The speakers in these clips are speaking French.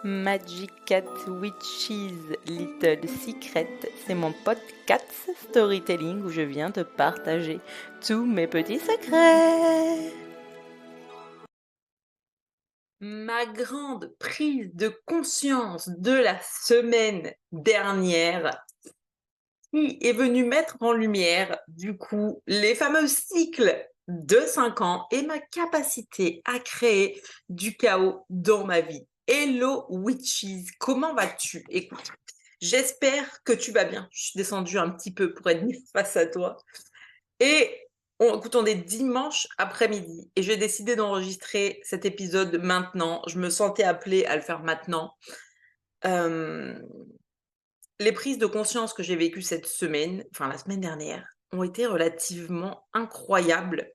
Magic Cat Witch's Little Secret, c'est mon podcast storytelling où je viens te partager tous mes petits secrets. Ma grande prise de conscience de la semaine dernière qui est venue mettre en lumière, du coup, les fameux cycles de 5 ans et ma capacité à créer du chaos dans ma vie. Hello Witches, comment vas-tu? Écoute, j'espère que tu vas bien. Je suis descendue un petit peu pour être face à toi. Et écoute, on est dimanche après-midi et j'ai décidé d'enregistrer cet épisode maintenant. Je me sentais appelée à le faire maintenant. Les prises de conscience que j'ai vécues cette semaine, enfin la semaine dernière, ont été relativement incroyables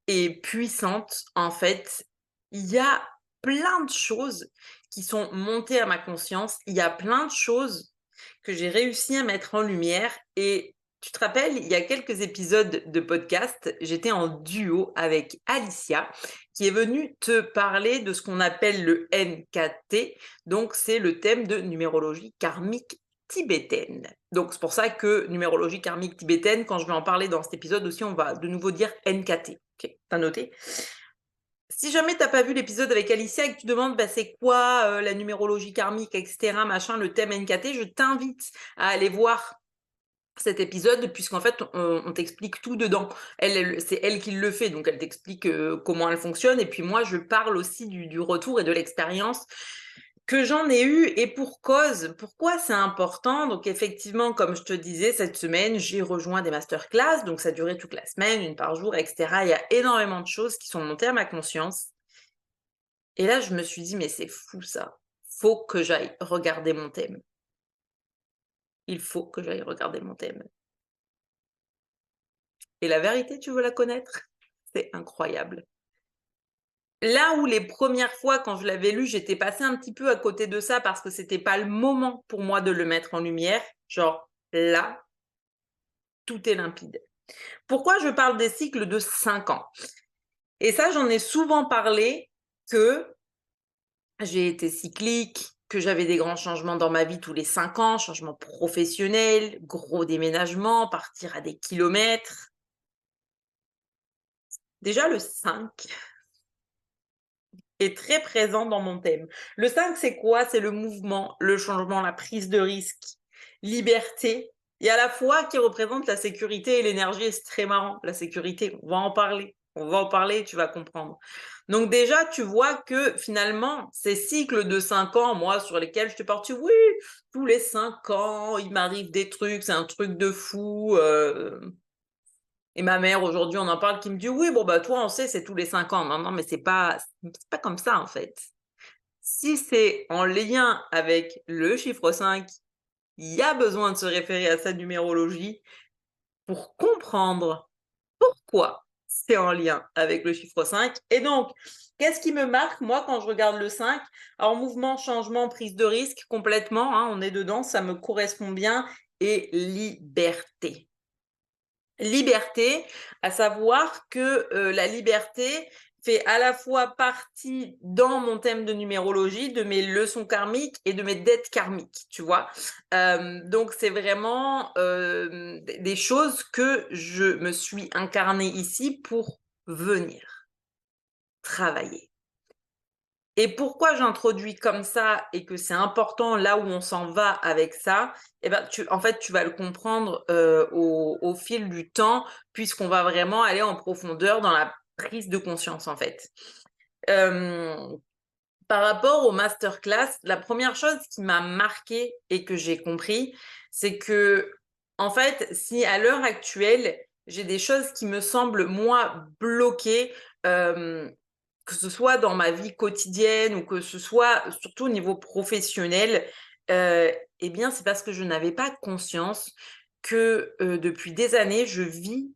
et puissantes. En fait, il y a plein de choses qui sont montées à ma conscience. Il y a plein de choses que j'ai réussi à mettre en lumière. Et tu te rappelles, il y a quelques épisodes de podcast, j'étais en duo avec Alicia, qui est venue te parler de ce qu'on appelle le NKT. Donc, c'est le thème de numérologie karmique tibétaine. Donc, c'est pour ça que numérologie karmique tibétaine, quand je vais en parler dans cet épisode aussi, on va de nouveau dire NKT. Ok, t'as noté? Si jamais t'as pas vu l'épisode avec Alicia et que tu demandes c'est quoi la numérologie karmique, etc., machin, le thème NKT, je t'invite à aller voir cet épisode puisqu'en fait on t'explique tout dedans. C'est elle qui le fait, donc elle t'explique comment elle fonctionne et puis moi je parle aussi du retour et de l'expérience que j'en ai eu et pour cause. Pourquoi c'est important? Donc effectivement, comme je te disais, cette semaine, j'ai rejoint des masterclass, donc ça a duré toute la semaine, une par jour, etc. Il y a énormément de choses qui sont montées à ma conscience. Et là, je me suis dit, mais c'est fou ça. Faut que j'aille regarder mon thème. Il faut que j'aille regarder mon thème. Et la vérité, tu veux la connaître? C'est incroyable. Là où les premières fois, quand je l'avais lu, j'étais passée un petit peu à côté de ça parce que c'était pas le moment pour moi de le mettre en lumière. Genre, là, tout est limpide. Pourquoi je parle des cycles de 5 ans? Et ça, j'en ai souvent parlé que j'ai été cyclique, que j'avais des grands changements dans ma vie tous les 5 ans, changements professionnels, gros déménagements, partir à des kilomètres. Déjà, le 5 est très présent dans mon thème. Le 5, c'est quoi? C'est le mouvement, le changement, la prise de risque, liberté, et à la fois qui représente la sécurité et l'énergie. Et c'est très marrant, la sécurité, on va en parler. On va en parler et tu vas comprendre. Donc déjà, tu vois que finalement, ces cycles de 5 ans, moi, sur lesquels je te parle, oui, tous les 5 ans, il m'arrive des trucs, c'est un truc de fou. Et ma mère, aujourd'hui, on en parle, qui me dit, oui, bon, bah, toi, on sait, c'est tous les 5 ans. Non, non, mais c'est pas comme ça, en fait. Si c'est en lien avec le chiffre 5, il y a besoin de se référer à sa numérologie pour comprendre pourquoi c'est en lien avec le chiffre 5. Et donc, qu'est-ce qui me marque, moi, quand je regarde le 5? Alors, mouvement, changement, prise de risque, complètement, hein, on est dedans, ça me correspond bien. Et liberté. Liberté, à savoir que la liberté fait à la fois partie dans mon thème de numérologie, de mes leçons karmiques et de mes dettes karmiques, tu vois. Donc c'est vraiment des choses que je me suis incarnée ici pour venir travailler. Et pourquoi j'introduis comme ça et que c'est important là où on s'en va avec ça, eh ben, en fait, tu vas le comprendre au fil du temps, puisqu'on va vraiment aller en profondeur dans la prise de conscience, en fait. Euh, Par rapport au masterclass, la première chose qui m'a marquée et que j'ai compris, c'est que, en fait, si à l'heure actuelle, j'ai des choses qui me semblent, moi, bloquées, que ce soit dans ma vie quotidienne ou que ce soit surtout au niveau professionnel, eh bien, c'est parce que je n'avais pas conscience que depuis des années, je vis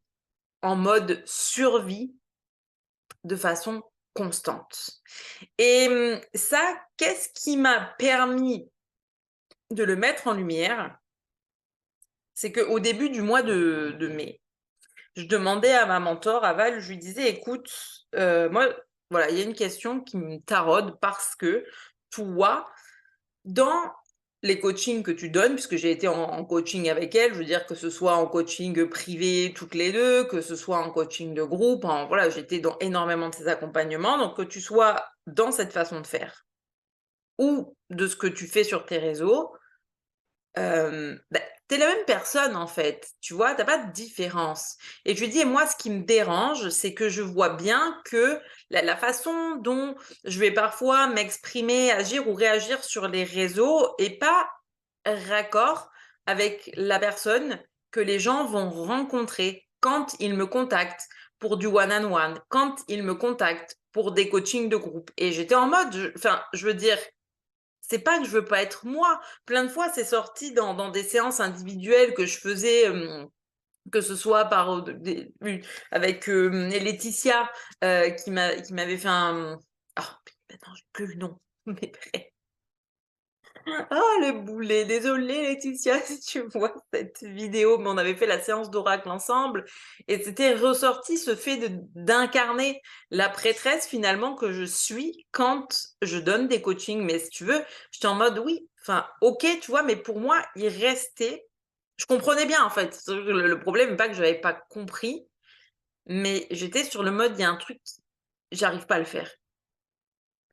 en mode survie de façon constante. Et ça, qu'est-ce qui m'a permis de le mettre en lumière? C'est qu'au début du mois de mai, je demandais à ma mentor, à Val, je lui disais, écoute, moi, voilà, il y a une question qui me taraude parce que toi dans les coachings que tu donnes, puisque j'ai été en coaching avec elle, je veux dire que ce soit en coaching privé toutes les deux, que ce soit en coaching de groupe, voilà, j'étais dans énormément de ces accompagnements, donc que tu sois dans cette façon de faire ou de ce que tu fais sur tes réseaux, bah, tu la même personne en fait, tu vois? T'as pas de différence et je lui dis: «Et moi ce qui me dérange, c'est que je vois bien que la façon dont je vais parfois m'exprimer, agir ou réagir sur les réseaux est pas raccord avec la personne que les gens vont rencontrer quand ils me contactent pour du one on one, quand ils me contactent pour des coachings de groupe» et j'étais en mode, je veux dire, c'est pas que je veux pas être moi. Plein de fois, c'est sorti dans des séances individuelles que je faisais, que ce soit par, avec, Laetitia, qui m'avait fait un, ah, maintenant j'ai plus le nom, mais bref. Ah le boulet, désolée Laetitia si tu vois cette vidéo, mais on avait fait la séance d'oracle ensemble et c'était ressorti ce fait d'incarner la prêtresse finalement que je suis quand je donne des coachings. Mais si tu veux, j'étais en mode oui, enfin OK, tu vois? Mais pour moi, il restait, je comprenais bien en fait. Le problème n'est pas que je n'avais pas compris, mais j'étais sur le mode, il y a un truc, j'arrive pas à le faire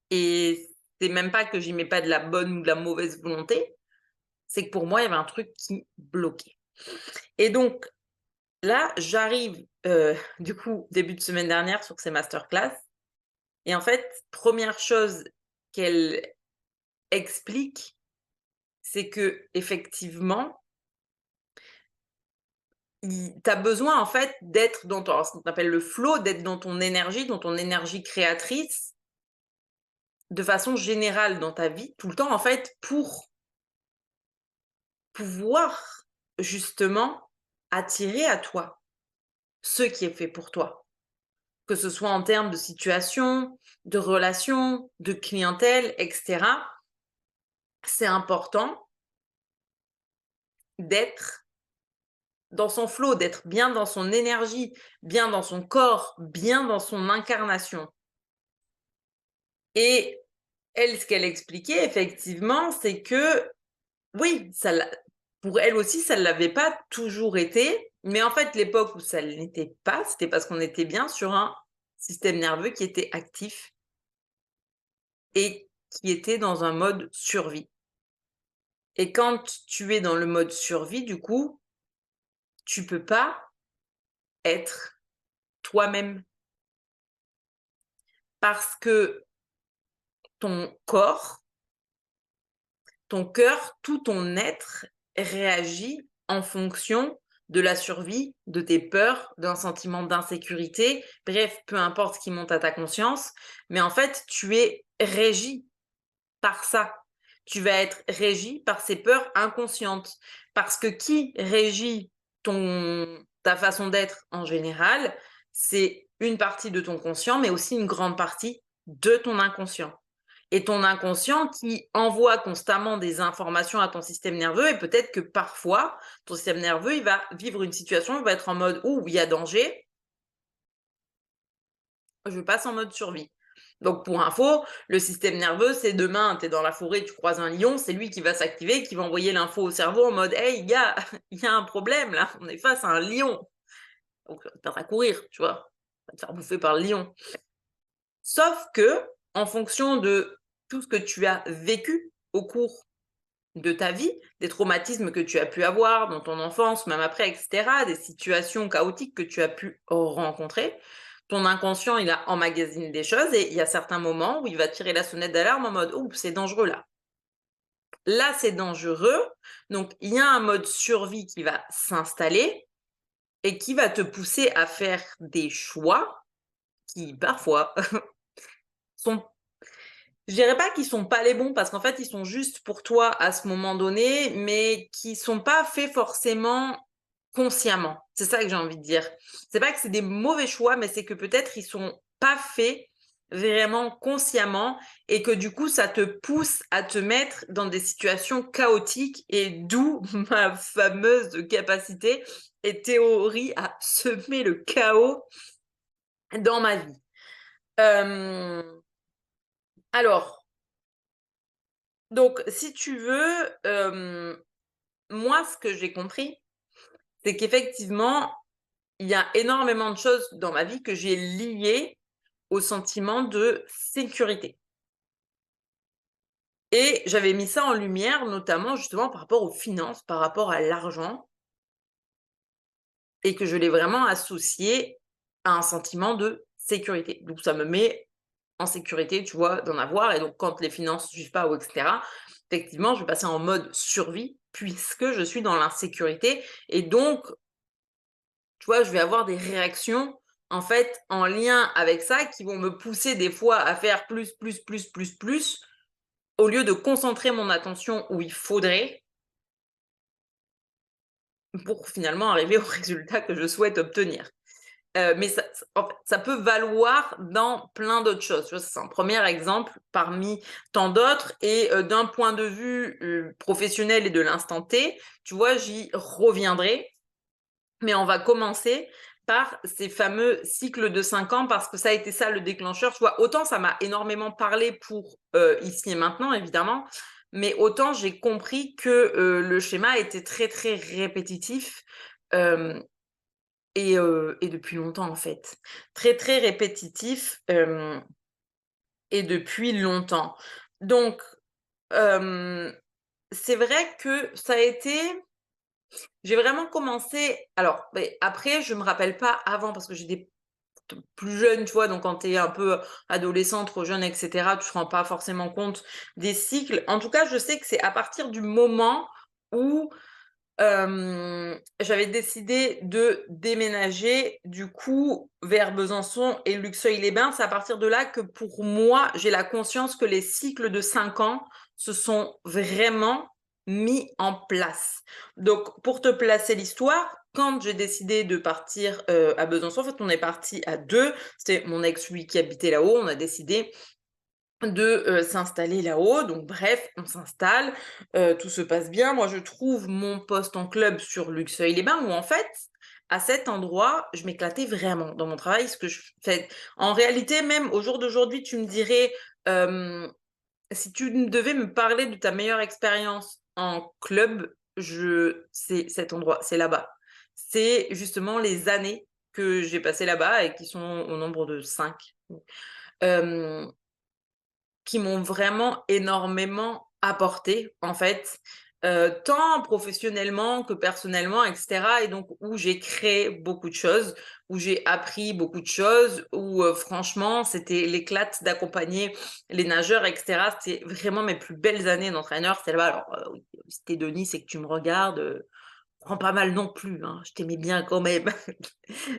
et c'est même pas que j'y mets pas de la bonne ou de la mauvaise volonté, c'est que pour moi, il y avait un truc qui bloquait. Et donc là, j'arrive, du coup, début de semaine dernière sur ces masterclass et en fait, première chose qu'elle explique, c'est qu'effectivement, tu as besoin en fait d'être dans ton, alors ce qu'on appelle le flow, d'être dans ton énergie créatrice, de façon générale dans ta vie, tout le temps en fait, pour pouvoir justement attirer à toi ce qui est fait pour toi. Que ce soit en termes de situation, de relation, de clientèle, et cetera. C'est important d'être dans son flow, d'être bien dans son énergie, bien dans son corps, bien dans son incarnation. Et elle, ce qu'elle expliquait effectivement, c'est que oui, pour elle aussi, ça ne l'avait pas toujours été, mais en fait, l'époque où ça ne l'était pas, c'était parce qu'on était bien sur un système nerveux qui était actif et qui était dans un mode survie. Et quand tu es dans le mode survie, du coup, tu peux pas être toi-même parce que ton corps, ton cœur, tout ton être réagit en fonction de la survie, de tes peurs, d'un sentiment d'insécurité, bref, peu importe ce qui monte à ta conscience, mais en fait, tu es régi par ça. Tu vas être régi par ces peurs inconscientes. Parce que qui régit ta façon d'être en général, c'est une partie de ton conscient, mais aussi une grande partie de ton inconscient. Et ton inconscient qui envoie constamment des informations à ton système nerveux, et peut-être que parfois, ton système nerveux, il va vivre une situation, il va être en mode « Ouh, il y a danger, je passe en mode survie ». Donc pour info, le système nerveux, c'est demain, tu es dans la forêt, tu croises un lion, c'est lui qui va s'activer, qui va envoyer l'info au cerveau en mode «Hey gars, il y a un problème là, on est face à un lion». Donc tu vas courir, tu vois? Tu vas te faire bouffer par le lion. Sauf que, en fonction de tout ce que tu as vécu au cours de ta vie, des traumatismes que tu as pu avoir dans ton enfance, même après, et cetera, des situations chaotiques que tu as pu rencontrer, ton inconscient, il a emmagasiné des choses et il y a certains moments où il va tirer la sonnette d'alarme en mode: «Ouh, c'est dangereux là. Là, c'est dangereux». Donc il y a un mode survie qui va s'installer et qui va te pousser à faire des choix qui, parfois, sont, je dirais pas qu'ils sont pas les bons parce qu'en fait, ils sont juste pour toi à ce moment donné, mais qui sont pas faits forcément consciemment. C'est ça que j'ai envie de dire. C'est pas que c'est des mauvais choix, mais c'est que peut-être ils sont pas faits vraiment consciemment et que du coup, ça te pousse à te mettre dans des situations chaotiques et d'où ma fameuse capacité et théorie à semer le chaos dans ma vie. Alors Donc si tu veux, moi ce que j'ai compris, c'est qu'effectivement, il y a énormément de choses dans ma vie que j'ai liées au sentiment de sécurité. Et j'avais mis ça en lumière, notamment justement par rapport aux finances, par rapport à l'argent, et que je l'ai vraiment associé à un sentiment de sécurité. Donc ça me met en sécurité, tu vois, d'en avoir. Et donc quand les finances ne suivent pas ou etc., effectivement, je vais passer en mode survie puisque je suis dans l'insécurité. Et donc, tu vois, je vais avoir des réactions en fait en lien avec ça qui vont me pousser des fois à faire plus, plus, plus, plus, plus, au lieu de concentrer mon attention où il faudrait pour finalement arriver au résultat que je souhaite obtenir. Mais en fait, ça peut valoir dans plein d'autres choses. Tu vois, c'est un premier exemple parmi tant d'autres et d'un point de vue, professionnel et de l'instant T, tu vois, j'y reviendrai. Mais on va commencer par ces fameux cycles de 5 ans parce que ça a été ça le déclencheur. Tu vois, autant ça m'a énormément parlé pour, ici et maintenant évidemment, mais autant j'ai compris que, le schéma était très, très répétitif, hem et depuis longtemps, en fait. Très, très répétitif, et depuis longtemps. Donc, hem, c'est vrai que ça a été j'ai vraiment commencé alors, beh, après je me rappelle pas avant parce que j'ai des plus jeunes, tu vois? Donc quand tu es un peu adolescent, trop jeune et cetera, tu te rends pas forcément compte des cycles. En tout cas, je sais que c'est à partir du moment où j'avais décidé de déménager, du coup, vers Besançon et Luxeuil-les-Bains. C'est à partir de là que, pour moi, j'ai la conscience que les cycles de 5 ans se sont vraiment mis en place. Donc, pour te placer l'histoire, quand j'ai décidé de partir, à Besançon, en fait, on est parti à 2. C'était mon ex, lui, qui habitait là-haut. On a décidé de, s'installer là-haut. Donc bref, on s'installe, tout se passe bien. Moi, je trouve mon poste en club sur Luxeuil-les-Bains où en fait, à cet endroit, je m'éclatais vraiment dans mon travail, ce que je fais en réalité, même au jour d'aujourd'hui, tu me dirais, hem, si tu devais me parler de ta meilleure expérience en club, c'est cet endroit, c'est là-bas. C'est justement les années que j'ai passées là-bas et qui sont au nombre de 5. Hem Qui m'ont vraiment énormément apporté, en fait, tant professionnellement que personnellement et cetera et donc où j'ai créé beaucoup de choses, où j'ai appris beaucoup de choses, où, franchement, c'était l'éclate d'accompagner les nageurs et cetera. C'était vraiment mes plus belles années d'entraîneur, c'était là-bas. Alors, oui, si tu es de Nice et que tu me regardes, prends pas mal non plus, hein, je t'aimais bien quand même.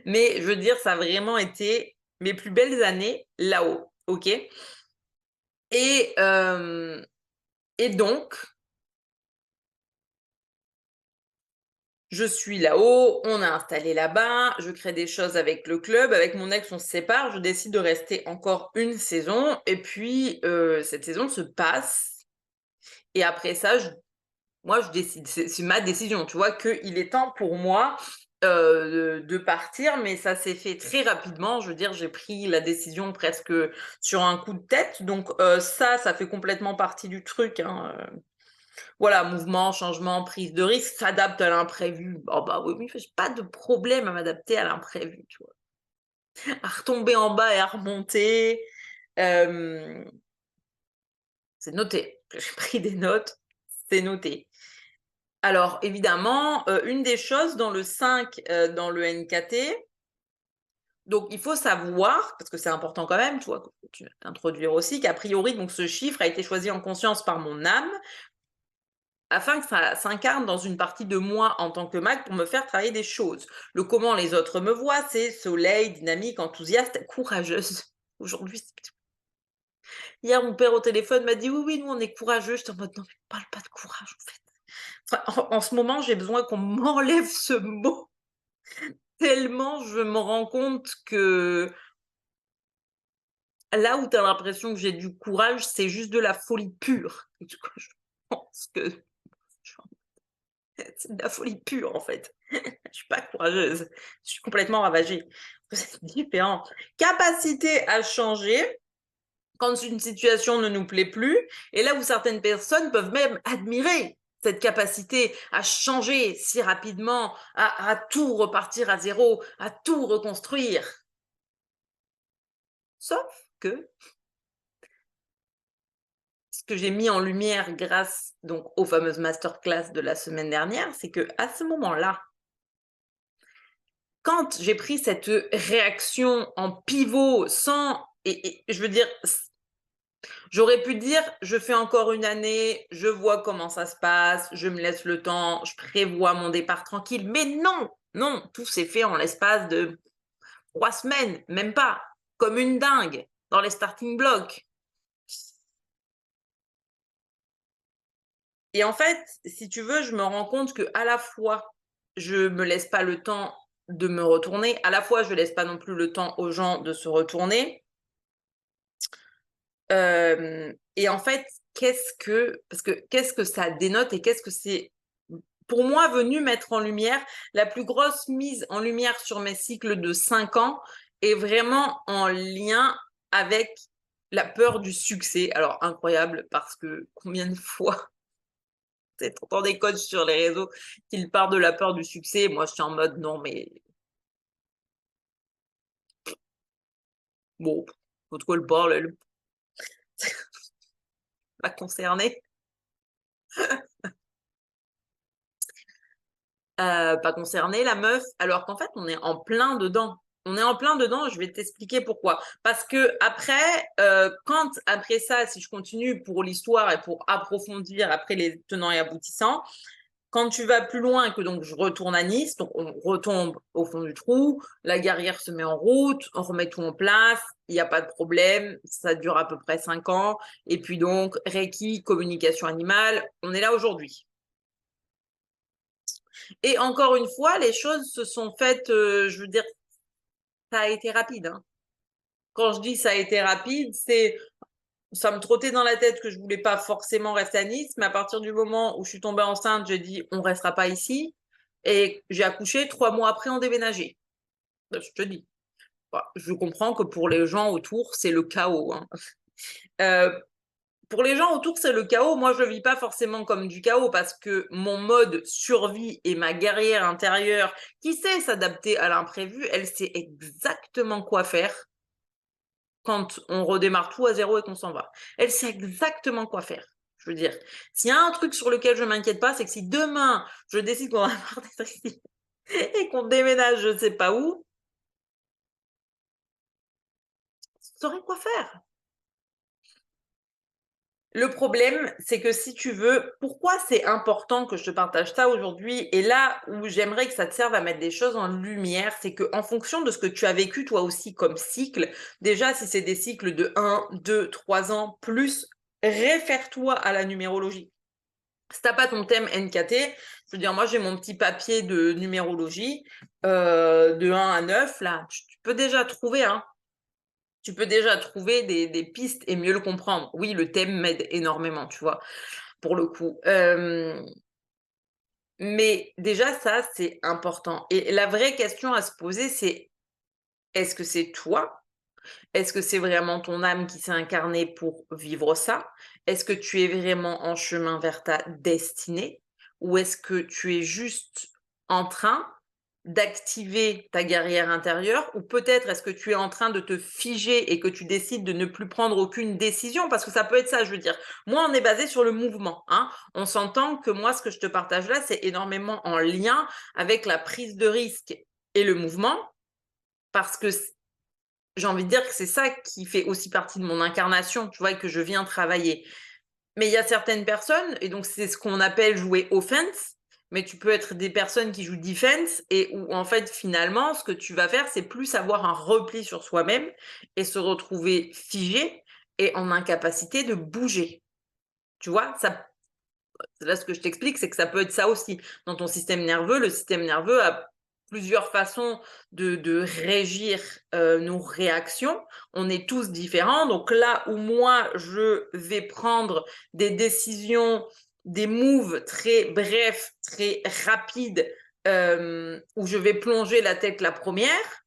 Mais je veux dire, ça a vraiment été mes plus belles années là-haut, OK? Et hem et donc, je suis là-haut, on a installé là-bas, je crée des choses avec le club. Avec mon ex, on se sépare, je décide de rester encore une saison et puis, cette saison se passe et après ça, je décide, c'est ma décision, tu vois? Qu'il est temps pour moi, de partir, mais ça s'est fait très rapidement. Je veux dire, j'ai pris la décision presque, sur un coup de tête donc, ça fait complètement partie du truc, hein, voilà, mouvement, changement, prise de risque, s'adapte à l'imprévu. Oh bah oui, oui, j'ai pas de problème à m'adapter à l'imprévu, tu vois? À retomber en bas et à remonter, hem, c'est noté. J'ai pris des notes, c'est noté. Alors évidemment, une des choses dans le 5, dans le NKT, donc il faut savoir, parce que c'est important quand même, tu vois? Tu introduire aussi qu'a priori donc ce chiffre a été choisi en conscience par mon âme afin que ça s'incarne dans une partie de moi en tant que Mac pour me faire travailler des choses. Le comment les autres me voient, c'est soleil, dynamique, enthousiaste, courageuse. Aujourd'hui, hier, mon père au téléphone m'a dit: «Oui, oui, nous, on est courageux». J'étais en mode: «Non, mais parle pas de courage, en fait». Enfin, en ce moment, j'ai besoin qu'on m'enlève ce mot tellement je me rends compte que là où tu as l'impression que j'ai du courage, c'est juste de la folie pure. Et du coup, je pense que c'est de la folie pure, en fait. Je suis pas courageuse, je suis complètement ravagée. C'est différent. Capacité à changer, quand une situation ne nous plaît plus, et là où certaines personnes peuvent même admirer cette capacité à changer si rapidement, à tout repartir à zéro, à tout reconstruire. Sauf que ce que j'ai mis en lumière grâce donc aux fameuses masterclass de la semaine dernière, c'est que à ce moment-là, quand j'ai pris cette réaction en pivot sans et je veux dire, j'aurais pu dire: «Je fais encore une année, je vois comment ça se passe, je me laisse le temps, je prévois mon départ tranquille», mais non, non, tout s'est fait en l'espace de 3 semaines, même pas, comme une dingue, dans les starting blocks. Et en fait, si tu veux, je me rends compte que à la fois, je me laisse pas le temps de me retourner, à la fois, je laisse pas non plus le temps aux gens de se retourner. Et en fait, qu'est-ce que ça dénote et qu'est-ce que c'est, pour moi, venu mettre en lumière la plus grosse mise en lumière sur mes cycles de 5 ans est vraiment en lien avec la peur du succès. Alors incroyable parce que combien de fois tu entends des coachs sur les réseaux qui parlent de la peur du succès. Moi, je suis en mode: «Non mais bon, faut trop le bordel, pas concerné». Pas concerné la meuf, alors qu'en fait, on est en plein dedans. On est en plein dedans, je vais t'expliquer pourquoi. Parce qu'après, quand après ça, si je continue pour l'histoire et pour approfondir après les tenants et aboutissants, quand tu vas plus loin que donc je retourne à Nice, donc on retombe au fond du trou, la guerrière se met en route, on remet tout en place, il y a pas de problème, ça dure à peu près 5 ans et puis donc reiki, communication animale, on est là aujourd'hui. Et encore une fois, les choses se sont faites, je veux dire, ça a été rapide, hein. Quand je dis ça a été rapide, c'est ça me trottait dans la tête que je voulais pas forcément rester à Nice, mais à partir du moment où je suis tombée enceinte, j'ai dit: «On restera pas ici» et j'ai accouché, 3 mois après, on déménageait. Je te dis, bah, je comprends que pour les gens autour, c'est le chaos, hein. Heu, pour les gens autour, c'est le chaos. Moi, je le vis pas forcément comme du chaos parce que mon mode survie et ma guerrière intérieure qui sait s'adapter à l'imprévu, elle sait exactement quoi faire quand on redémarre tout à zéro et qu'on s'en va. Elle sait exactement quoi faire. Je veux dire, s'il y a un truc sur lequel je m'inquiète pas, c'est que si demain je décide qu'on va partir ici et qu'on déménage je ne sais pas où, je saurais quoi faire. Le problème, c'est que si tu veux, pourquoi c'est important que je te partage ça aujourd'hui et là où j'aimerais que ça te serve à mettre des choses en lumière, c'est qu'en fonction de ce que tu as vécu toi aussi comme cycle, déjà si c'est des cycles de 1, 2, 3 ans plus, réfère-toi à la numérologie. Si tu as pas ton thème NKT, je veux dire moi j'ai mon petit papier de numérologie, de 1 à 9 là, tu peux déjà trouver, hein. Tu peux déjà trouver des pistes et mieux le comprendre. Oui, le thème m'aide énormément, tu vois? Pour le coup. Mais déjà ça, c'est important et la vraie question à se poser, c'est: «Est-ce que c'est toi? Est-ce que c'est vraiment ton âme qui s'est incarnée pour vivre ça? Est-ce que tu es vraiment en chemin vers ta destinée? Ou est-ce que tu es juste en train d'activer ta guerrière intérieure? Ou peut-être est-ce que tu es en train de te figer et que tu décides de ne plus prendre aucune décision? Parce que ça peut être ça, je veux dire. Moi, on est basé sur le mouvement, hein. On s'entend que moi, ce que je te partage là, c'est énormément en lien avec la prise de risque et le mouvement parce que j'ai envie de dire que c'est ça qui fait aussi partie de mon incarnation, tu vois? Et que je viens travailler. Mais il y a certaines personnes et donc c'est ce qu'on appelle jouer offense, mais tu peux être des personnes qui jouent defense et où en fait, finalement, ce que tu vas faire, c'est plus avoir un repli sur soi-même et se retrouver figé et en incapacité de bouger, tu vois? Ça là, ce que je t'explique, c'est que ça peut être ça aussi. Dans ton système nerveux, le système nerveux a plusieurs façons de régir nos réactions. On est tous différents. Donc là où moi, je vais prendre des décisions, des moves très brefs, très rapides, où je vais plonger la tête la première,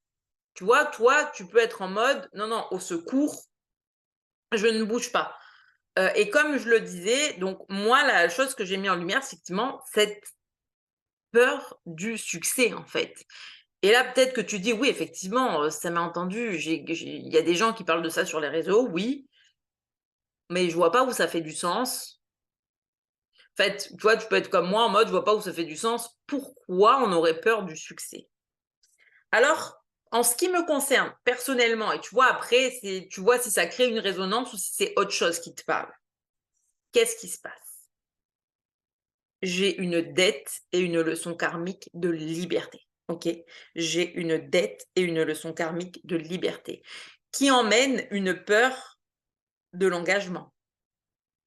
tu vois, toi, tu peux être en mode, non, non, au secours, je ne bouge pas. Et comme je le disais, donc moi, la chose que j'ai mis en lumière, c'est effectivement cette peur du succès, en fait. Et là, peut-être que tu dis: «Oui, effectivement, ça m'a entendu, il y a des gens qui parlent de ça sur les réseaux, oui, mais je vois pas où ça fait du sens». En fait, tu vois, tu peux être comme moi en mode: «Je vois pas où ça fait du sens. Pourquoi on aurait peur du succès?» Alors, en ce qui me concerne personnellement et tu vois après, c'est tu vois si ça crée une résonance ou si c'est autre chose qui te parle. Qu'est-ce qui se passe? J'ai une dette et une leçon karmique de liberté, OK? J'ai une dette et une leçon karmique de liberté qui emmène une peur de l'engagement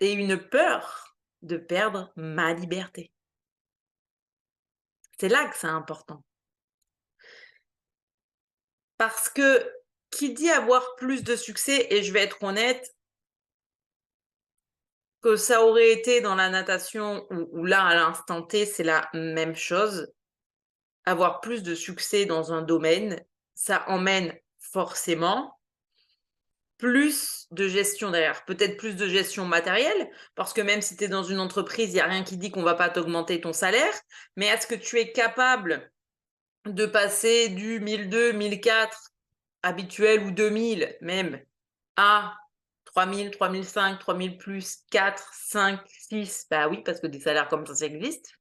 et une peur de perdre ma liberté. C'est là que c'est important. Parce que qui dit avoir plus de succès et je vais être honnête, que ça aurait été dans la natation ou là, à l'instant T, c'est la même chose. Avoir plus de succès dans un domaine, ça emmène forcément plus de gestion derrière. Peut-être plus de gestion matérielle, parce que même si tu es dans une entreprise, il y a rien qui dit qu'on va pas t'augmenter ton salaire. Mais est-ce que tu es capable de passer du 1 200, 1 400 habituel ou 2 000 même à 3 000, 3 500, 3 000 plus 4, 5, 6? Bah oui, parce que des salaires comme ça existe.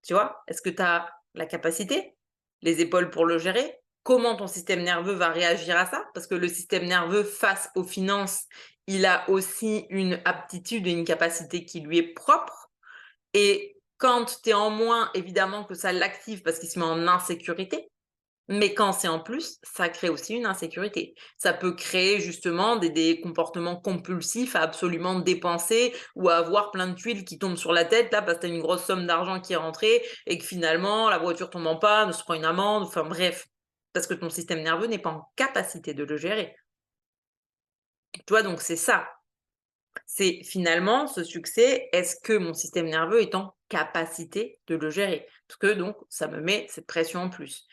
Tu vois? Est-ce que tu as la capacité, les épaules pour le gérer? Comment ton système nerveux va réagir à ça? Parce que le système nerveux, face aux finances, il a aussi une aptitude et une capacité qui lui est propre. Et quand tu es en moins, évidemment que ça l'active parce qu'il se met en insécurité. Mais quand c'est en plus, ça crée aussi une insécurité. Ça peut créer justement des comportements compulsifs à absolument dépenser ou à avoir plein de tuiles qui tombent sur la tête là parce que tu as une grosse somme d'argent qui est rentrée et que finalement la voiture tombe en panne, se prend une amende, enfin bref, parce que ton système nerveux n'est pas en capacité de le gérer. Tu vois? Donc c'est ça. C'est finalement ce succès, est-ce que mon système nerveux est en capacité de le gérer? Parce que donc ça me met cette pression en plus.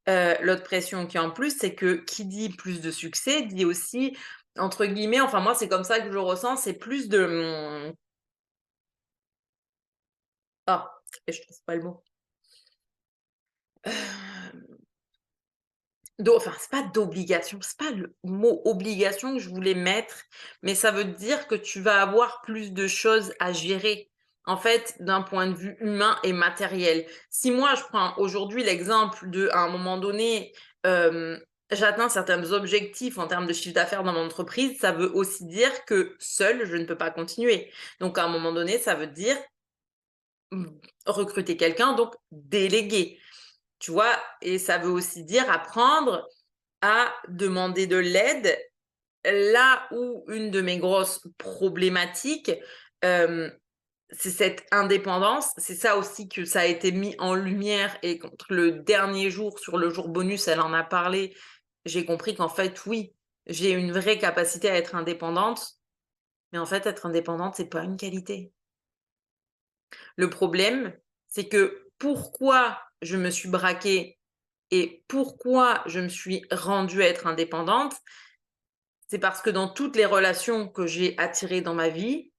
L'autre pression qui est en plus, c'est que qui dit plus de succès, dit aussi entre guillemets, enfin moi c'est comme ça que je le ressens, c'est plus de, ah, je trouve pas le mot. Hem, enfin c'est pas d'obligation, c'est pas le mot obligation que je voulais mettre, mais ça veut dire que tu vas avoir plus de choses à gérer, en fait, d'un point de vue humain et matériel. Si moi je prends aujourd'hui l'exemple de, à un moment donné, j'atteins certains objectifs en termes de chiffre d'affaires dans mon entreprise, ça veut aussi dire que seule je ne peux pas continuer. Donc à un moment donné, ça veut dire, mmh, recruter quelqu'un, donc déléguer, tu vois? Et ça veut aussi dire apprendre à demander de l'aide, là où une de mes grosses problématiques, hem, c'est cette indépendance. C'est ça aussi que ça a été mis en lumière et contre le dernier jour, sur le jour bonus, elle en a parlé. J'ai compris qu'en fait, oui, j'ai une vraie capacité à être indépendante, mais en fait, être indépendante, c'est pas une qualité. Le problème, c'est que pourquoi je me suis braquée et pourquoi je me suis rendue à être indépendante, c'est parce que dans toutes les relations que j'ai attirées dans ma vie,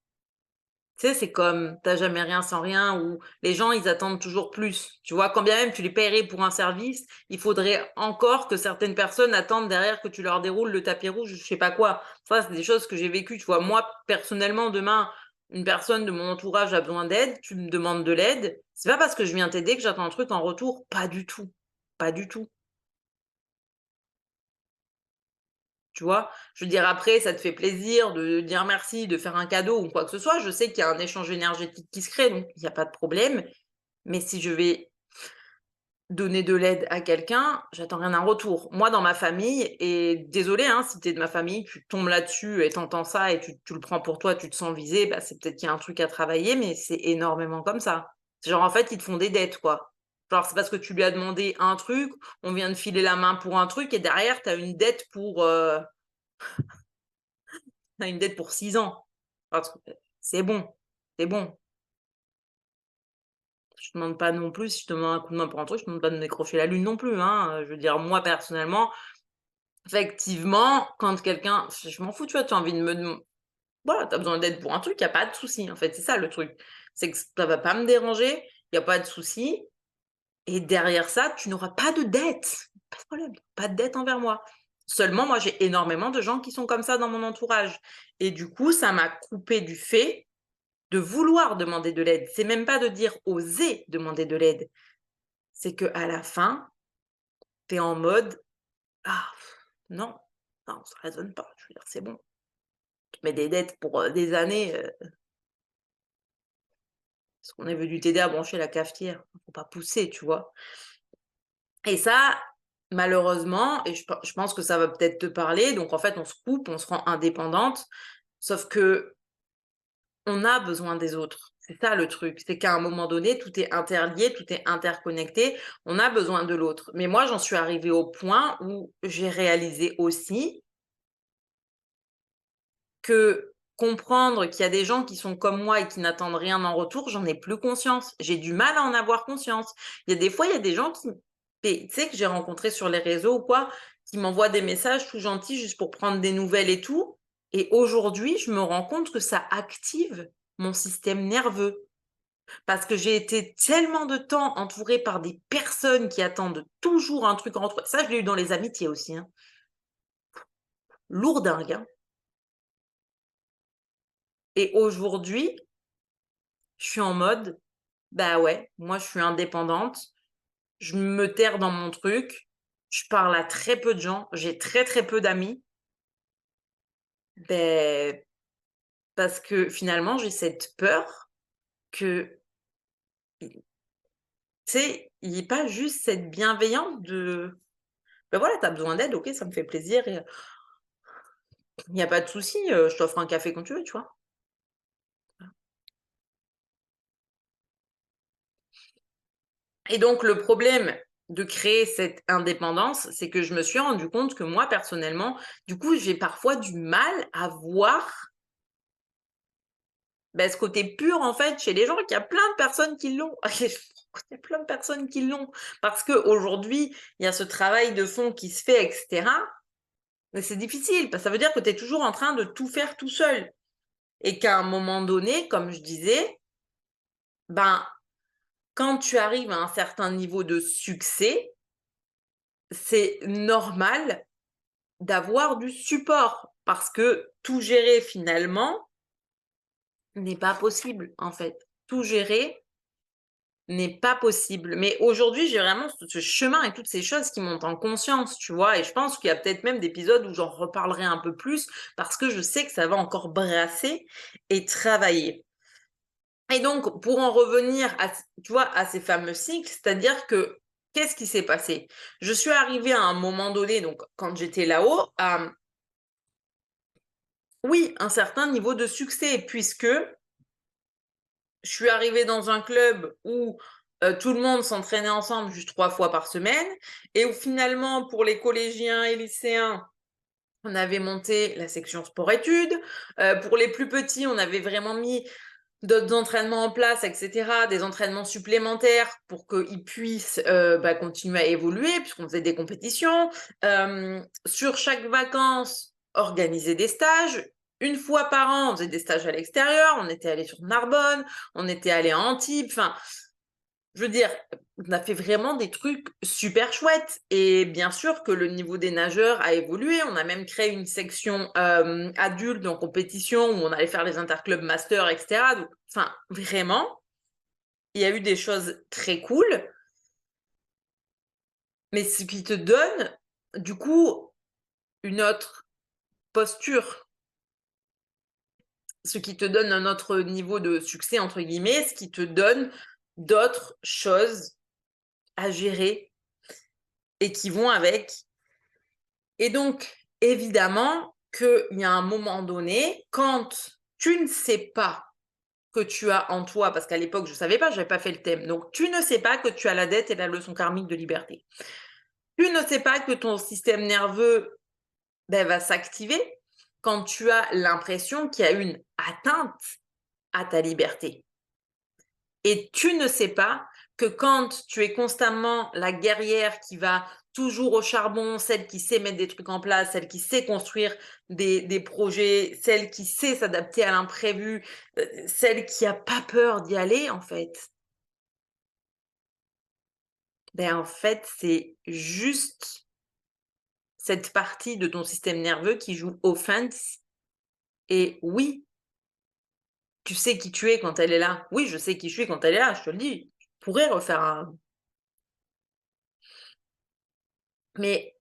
tu sais, c'est comme tu jamais rien sans rien où les gens, ils attendent toujours plus. Tu vois? Quand bien même tu les paierais pour un service, il faudrait encore que certaines personnes attendent derrière que tu leur déroules le tapis rouge, je sais pas quoi. Ça, c'est des choses que j'ai vécues, tu vois? Moi, personnellement, demain, une personne de mon entourage a besoin d'aide, tu me demandes de l'aide, c'est pas parce que je viens t'aider que j'attends un truc en retour. Pas du tout. Pas du tout. Tu vois? Je veux dire, après, ça te fait plaisir de dire merci, de faire un cadeau ou quoi que ce soit. Je sais qu'il y a un échange énergétique qui se crée, donc il y a pas de problème. Mais si je vais donner de l'aide à quelqu'un, j'attends rien en retour. Moi, dans ma famille, et désolé, hein, si tu es de ma famille, tu tombes là-dessus et tu entends ça et tu le prends pour toi, tu te sens visé, bah, c'est peut-être qu'il y a un truc à travailler, mais c'est énormément comme ça. C'est genre, en fait, ils te font des dettes, quoi. Genre, c'est parce que tu lui as demandé un truc, on vient de filer la main pour un truc et derrière, tu as une dette pour, tu une dette pour 6 ans. Parce que c'est bon, c'est bon. Je te demande pas non plus, si je te demande un coup de main pour un truc, je te demande pas de me décrocher la lune non plus, hein, je veux dire, moi, personnellement, effectivement, quand quelqu'un je m'en fous, tu vois, tu as envie de me dem voilà, tu as besoin d'aide pour un truc, il y a pas de souci, en fait, c'est ça le truc. C'est que ça va pas me déranger, il y a pas de souci et derrière ça, tu n'auras pas de dette. Pas de problème, pas de dette envers moi. Seulement, moi, j'ai énormément de gens qui sont comme ça dans mon entourage et du coup, ça m'a coupé du fait de vouloir demander de l'aide. C'est même pas de dire oser demander de l'aide. C'est qu'à la fin, tu es en mode: «Ah non, non, ça résonne pas». Je veux dire, c'est bon. Tu mets des dettes pour, des années, parce qu'on est venu t'aider à brancher la cafetière. Faut pas pousser, tu vois? Et ça, malheureusement et je pense que ça va peut-être te parler, donc en fait, on se coupe, on se rend indépendante, sauf que on a besoin des autres. C'est ça le truc, c'est qu'à un moment donné, tout est interlié, tout est interconnecté, on a besoin de l'autre. Mais moi, j'en suis arrivée au point où j'ai réalisé aussi que comprendre qu'il y a des gens qui sont comme moi et qui n'attendent rien en retour, j'en ai plus conscience. J'ai du mal à en avoir conscience. Il y a des fois, il y a des gens qui tu sais, que j'ai rencontrés sur les réseaux ou quoi, qui m'envoient des messages tout gentils juste pour prendre des nouvelles et tout. Et aujourd'hui, je me rends compte que ça active mon système nerveux. Parce que j'ai été tellement de temps entourée par des personnes qui attendent toujours un truc en retour. Ça, je l'ai eu dans les amitiés aussi, hein. Lourdingue, hein. Et aujourd'hui, je suis en mode: «Bah ouais, moi je suis indépendante, je me terre dans mon truc, je parle à très peu de gens, j'ai très, très peu d'amis». Beh, parce que finalement, j'ai cette peur que, tu sais, il y ait pas juste cette bienveillance de: «Bah voilà, tu as besoin d'aide, OK, ça me fait plaisir et il y a pas de souci, je t'offre un café quand tu veux», tu vois? Et donc le problème de créer cette indépendance, c'est que je me suis rendu compte que moi, personnellement, du coup, j'ai parfois du mal à voir, bah, ce côté pur, en fait, chez les gens, qu'il y a plein de personnes qui l'ont. Il y a plein de personnes qui l'ont. Parce qu'aujourd'hui, il y a ce travail de fond qui se fait et cetera, mais c'est difficile, parce que ça veut dire que tu es toujours en train de tout faire tout seul et qu'à un moment donné, comme je disais, ben, quand tu arrives à un certain niveau de succès, c'est normal d'avoir du support parce que tout gérer finalement n'est pas possible, en fait. Tout gérer n'est pas possible. Mais aujourd'hui, j'ai vraiment ce chemin et toutes ces choses qui montent en conscience, tu vois? Et je pense qu'il y a peut-être même d'épisodes où j'en reparlerai un peu plus parce que je sais que ça va encore brasser et travailler. Et donc, pour en revenir à, tu vois, à ces fameux cycles, c'est-à-dire que qu'est-ce qui s'est passé? Je suis arrivée à un moment donné, donc quand j'étais là-haut, à oui, un certain niveau de succès puisque je suis arrivée dans un club où, tout le monde s'entraînait ensemble juste 3 fois par semaine et où finalement pour les collégiens et lycéens, on avait monté la section sport-études. Pour les plus petits, on avait vraiment mis d'autres entraînements en place et cetera, des entraînements supplémentaires pour qu'ils puissent, bah, continuer à évoluer puisqu'on faisait des compétitions. Sur chaque vacances, organiser des stages. Une fois par an, on faisait des stages à l'extérieur. On était allé sur Narbonne, on était allé à Antibes. Enfin, je veux dire, on a fait vraiment des trucs super chouettes et bien sûr que le niveau des nageurs a évolué. On a même créé une section, adultes en compétition où on allait faire les interclubs masters et cetera. Donc enfin, vraiment, il y a eu des choses très cool, mais ce qui te donne, du coup, une autre posture, ce qui te donne un autre niveau de «succès» entre guillemets, ce qui te donne d'autres choses à gérer et qui vont avec. Et donc, évidemment qu'il y a un moment donné, quand tu ne sais pas que tu as en toi, parce qu'à l'époque, je ne savais pas, je n'avais pas fait le thème, donc tu ne sais pas que tu as la dette et la leçon karmique de liberté. Tu ne sais pas que ton système nerveux, ben, va s'activer quand tu as l'impression qu'il y a une atteinte à ta liberté. Et tu ne sais pas que quand tu es constamment la guerrière qui va toujours au charbon, celle qui sait mettre des trucs en place, celle qui sait construire des projets, celle qui sait s'adapter à l'imprévu, celle qui a pas peur d'y aller, en fait. Ben, en fait, c'est juste cette partie de ton système nerveux qui joue offense et oui, tu sais qui tu es quand elle est là. Oui, je sais qui je suis quand elle est là, je te le dis. Je pourrais refaire un mais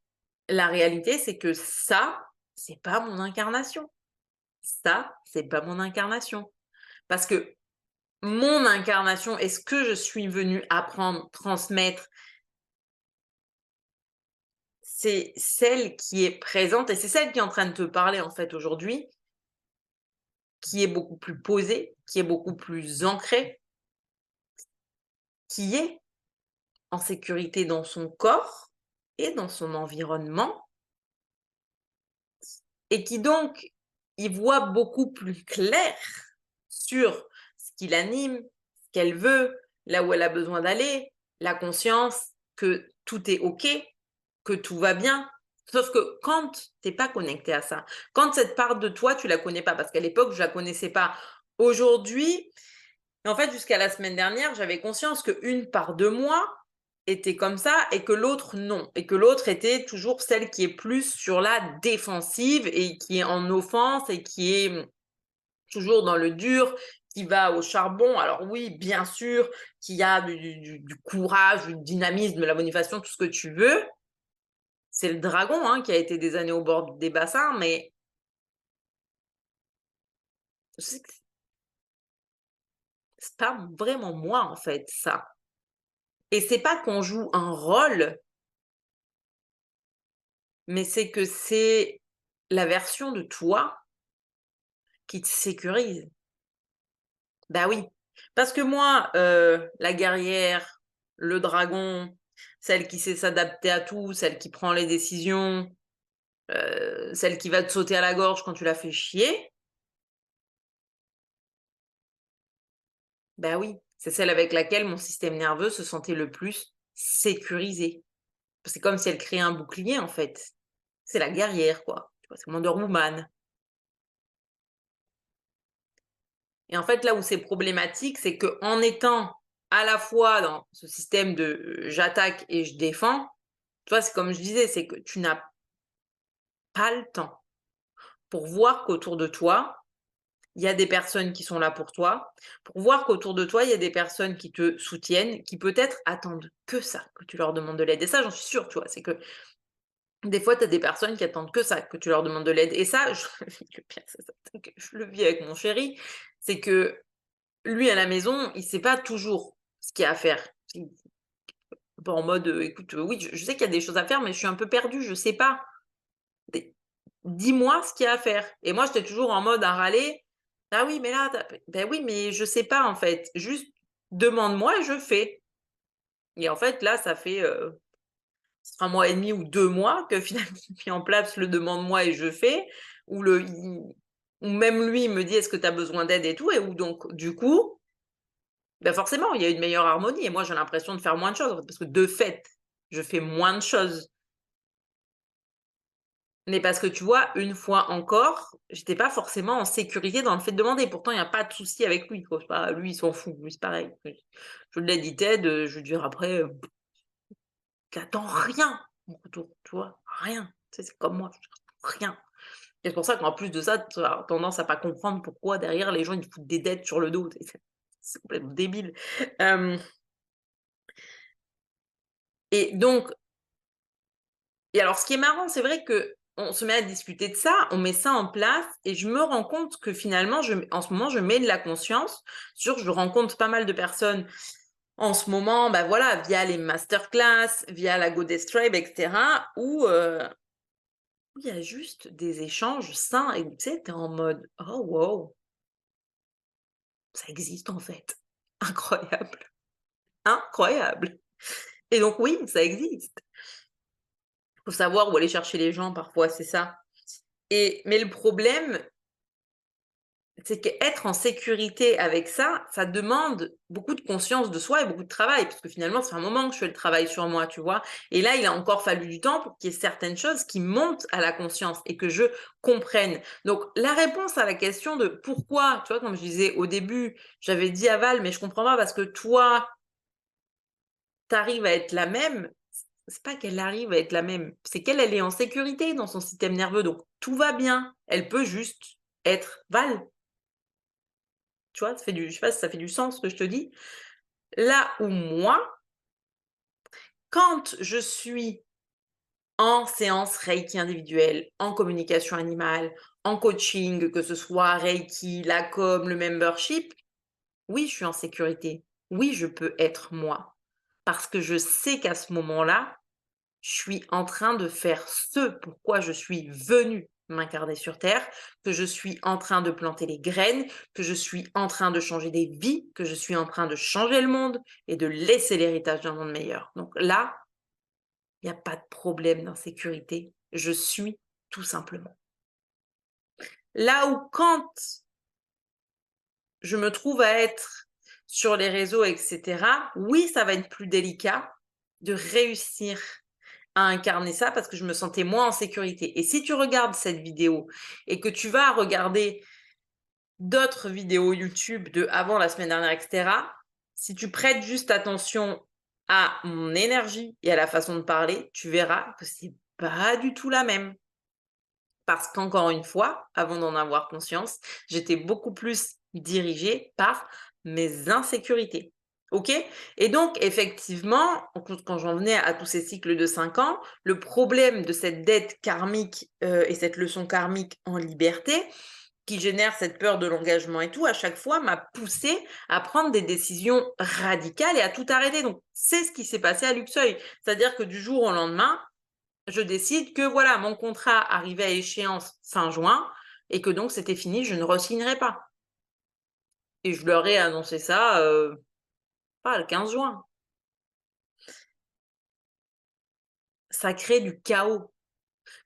la réalité, c'est que ça, c'est pas mon incarnation. Ça, c'est pas mon incarnation. Parce que mon incarnation et ce que je suis venue apprendre, transmettre, c'est celle qui est présente et c'est celle qui est en train de te parler, en fait, aujourd'hui, qui est beaucoup plus posée, qui est beaucoup plus ancrée, qui est en sécurité dans son corps et dans son environnement et qui donc y voit beaucoup plus clair sur ce qui l'anime, ce qu'elle veut, là où elle a besoin d'aller, la conscience que tout est OK, que tout va bien. Sauf que quand tu es pas connecté à ça, quand cette part de toi, tu la connais pas, parce qu'à l'époque, je la connaissais pas. Aujourd'hui, en fait, jusqu'à la semaine dernière, j'avais conscience qu'une part de moi était comme ça et que l'autre non. Et que l'autre était toujours celle qui est plus sur la défensive et qui est en offense et qui est toujours dans le dur, qui va au charbon. Alors oui, bien sûr, qu'il y a du courage, du dynamisme, de la motivation, tout ce que tu veux. C'est le dragon hein, qui a été des années au bord des bassins, mais c'est pas vraiment moi en fait, ça. Et c'est pas qu'on joue un rôle, mais c'est que c'est la version de toi qui te sécurise. Bah oui, parce que moi, la guerrière, le dragon, celle qui sait s'adapter à tout, celle qui prend les décisions, celle qui va te sauter à la gorge quand tu la fais chier, bah oui, c'est celle avec laquelle mon système nerveux se sentait le plus sécurisé. C'est comme si elle créait un bouclier, en fait. C'est la guerrière, quoi. Tu vois? C'est Wonder Woman. Et en fait, là où c'est problématique, c'est qu'en étant à la fois dans ce système de, j'attaque et je défends, tu vois? C'est comme je disais, c'est que tu n'as pas le temps pour voir qu'autour de toi, il y a des personnes qui sont là pour toi, pour voir qu'autour de toi, il y a des personnes qui te soutiennent, qui peut-être attendent que ça, que tu leur demandes de l'aide. Et ça, j'en suis sûre, tu vois? C'est que des fois, tu as des personnes qui attendent que ça, que tu leur demandes de l'aide. Et ça, je le vis, le pire, c'est ça, c'est que je le vis avec mon chéri, c'est que lui, à la maison, il sait pas toujours ce qu'il y a à faire. Il est un peu en mode, «Écoute, oui, je sais qu'il y a des choses à faire, mais je suis un peu perdu, je sais pas. Dé Dis-moi ce qu'il y a à faire». Et moi, j'étais toujours en mode à râler: «Ah oui, mais là, tu as» oui, mais je sais pas, en fait. Juste demande-moi et je fais. Et en fait, là, ça fait, 1 mois et demi ou 2 mois que finalement j'ai mis en place le demande-moi et je fais, où le il où même lui, il me dit: «Est-ce que tu as besoin d'aide?» et tout et où donc du coup, bah, forcément, il y a une meilleure harmonie et moi, j'ai l'impression de faire moins de choses, en fait, parce que de fait, je fais moins de choses. Mais parce que tu vois, une fois encore, j'étais pas forcément en sécurité dans le fait de demander. Pourtant, il y a pas de souci avec lui, quoi. C'est pas lui, il s'en fout, lui, c'est pareil. Je l'aide, il t'aide, je veux dire après, j'attends rien en retour, tu vois? Rien. Tu sais, c'est comme moi, j'attends rien. Et c'est pour ça qu'en plus de ça, tu as tendance à pas comprendre pourquoi derrière les gens ils te foutent des dettes sur le dos, tu sais, c'est complètement débile. Hem et donc et alors ce qui est marrant, c'est vrai qu'on se met à discuter de ça, on met ça en place et je me rends compte que finalement en ce moment, je mets de la conscience sur je rencontre pas mal de personnes en ce moment, bah, voilà, via les masterclass, via la Goddess Tribe et cetera, où il y a juste des échanges sains et où tu sais, tu es en mode: «Oh wow, ça existe en fait. Incroyable, incroyable» et donc oui, ça existe. Faut savoir où aller chercher les gens parfois, c'est ça mais le problème c'est qu'être en sécurité avec ça, ça demande beaucoup de conscience de soi et beaucoup de travail, parce que finalement, c'est un moment que je fais le travail sur moi, tu vois? Et là, il a encore fallu du temps pour qu'il y ait certaines choses qui montent à la conscience et que je comprenne. Donc la réponse à la question de pourquoi, tu vois, comme je disais au début, j'avais dit à Val: «Mais je comprends pas parce que toi, tu arrives à être la même». C'est pas qu'elle arrive à être la même, c'est qu'elle, elle est en sécurité dans son système nerveux, donc tout va bien. Elle peut juste être Val. Tu vois? Ça fait du je sais pas si ça fait du sens ce que je te dis? Là où moi, quand je suis en séance Reiki individuelle, en communication animale, en coaching, que ce soit Reiki, la com, le membership, oui, je suis en sécurité. Oui, je peux être moi. Parce que je sais qu'à ce moment-là, je suis en train de faire ce pourquoi je suis venue m'incarner sur terre, que je suis en train de planter les graines, que je suis en train de changer des vies, que je suis en train de changer le monde et de laisser l'héritage d'un monde meilleur. Donc là, il y a pas de problème d'insécurité. Je suis tout simplement. Là où quand je me trouve à être sur les réseaux et cetera, oui, ça va être plus délicat de réussir à incarner ça parce que je me sentais moins en sécurité. Et si tu regardes cette vidéo et que tu vas regarder d'autres vidéos YouTube de avant la semaine dernière, et cetera, si tu prêtes juste attention à mon énergie et à la façon de parler, tu verras que c'est pas du tout la même. Parce qu'encore une fois, avant d'en avoir conscience, j'étais beaucoup plus dirigée par mes insécurités. OK? Et donc effectivement, quand j'en venais à tous ces cycles de 5 ans, le problème de cette dette karmique, et cette leçon karmique en liberté, qui génère cette peur de l'engagement et tout, à chaque fois m'a poussée à prendre des décisions radicales et à tout arrêter. Donc c'est ce qui s'est passé à Luxeuil. C'est-à-dire que du jour au lendemain, je décide que voilà, mon contrat arrivait à échéance fin juin et que donc c'était fini, je ne re-signerai pas. Et je leur ai annoncé ça, pas le 15 juin. Ça crée du chaos.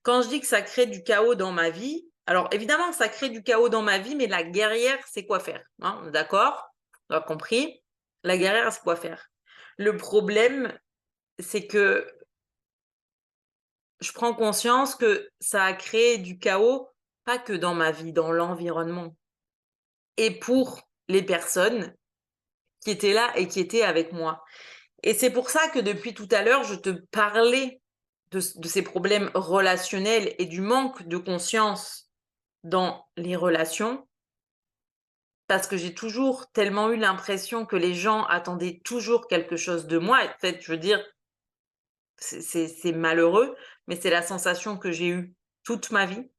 Quand je dis que ça crée du chaos dans ma vie, alors évidemment, ça crée du chaos dans ma vie, mais la guerrière sait quoi faire, hein, on est d'accord? On a compris? La guerrière sait quoi faire. Le problème, c'est que je prends conscience que ça a créé du chaos, pas que dans ma vie, dans l'environnement et pour les personnes qui étaient là et qui étaient avec moi. Et c'est pour ça que depuis tout à l'heure, je te parlais de ces problèmes relationnels et du manque de conscience dans les relations, parce que j'ai toujours tellement eu l'impression que les gens attendaient toujours quelque chose de moi. Et en fait, je veux dire, c'est malheureux, mais c'est la sensation que j'ai eue toute ma vie,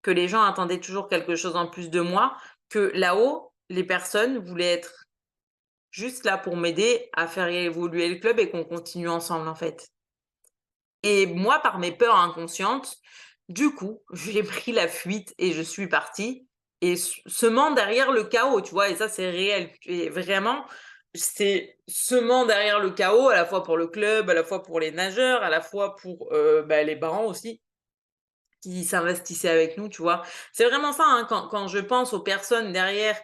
que les gens attendaient toujours quelque chose en plus de moi, que là-haut, les personnes voulaient être juste là pour m'aider à faire évoluer le club et qu'on continue ensemble, en fait. Et moi, par mes peurs inconscientes, du coup, j'ai pris la fuite et je suis partie et semant derrière le chaos, tu vois? Et ça, c'est réel. Et vraiment, c'est semant derrière le chaos, à la fois pour le club, à la fois pour les nageurs, à la fois pour, les parents aussi qui s'investissaient avec nous, tu vois? C'est vraiment ça, hein, quand je pense aux personnes derrière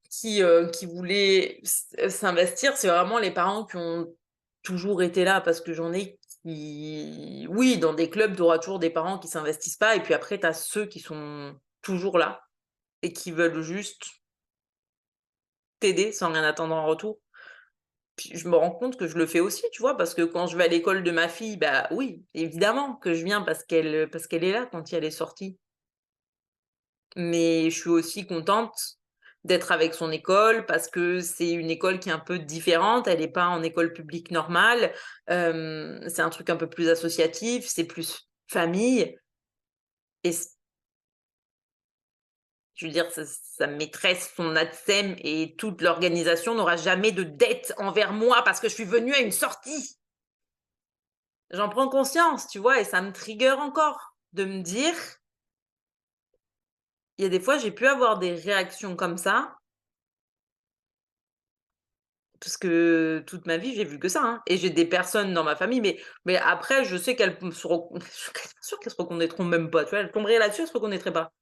qui voulaient s'investir, c'est vraiment les parents qui ont toujours été là parce que j'en ai qui oui, dans des clubs, tu auras toujours des parents qui s'investissent pas et puis après tu as ceux qui sont toujours là et qui veulent juste t'aider sans rien attendre en retour. Puis je me rends compte que je le fais aussi, tu vois? Parce que quand je vais à l'école de ma fille, bah oui, évidemment que je viens parce qu'elle est là quand elle est sortie. Mais je suis aussi contente d'être avec son école parce que c'est une école qui est un peu différente. Elle est pas en école publique normale. C'est un truc un peu plus associatif, c'est plus famille et je veux dire sa maîtresse, son ATSEM et toute l'organisation n'aura jamais de dette envers moi parce que je suis venue à une sortie. J'en prends conscience, tu vois? Et ça me trigger encore de me dire il y a des fois, j'ai pu avoir des réactions comme ça parce que toute ma vie, j'ai vu que ça, hein, et j'ai des personnes dans ma famille, mais après je sais qu'elles me seront je suis quasiment sûre qu'elles se reconnaîtront même pas, tu vois? Elles tomberaient là-dessus, elles se reconnaîtraient pas.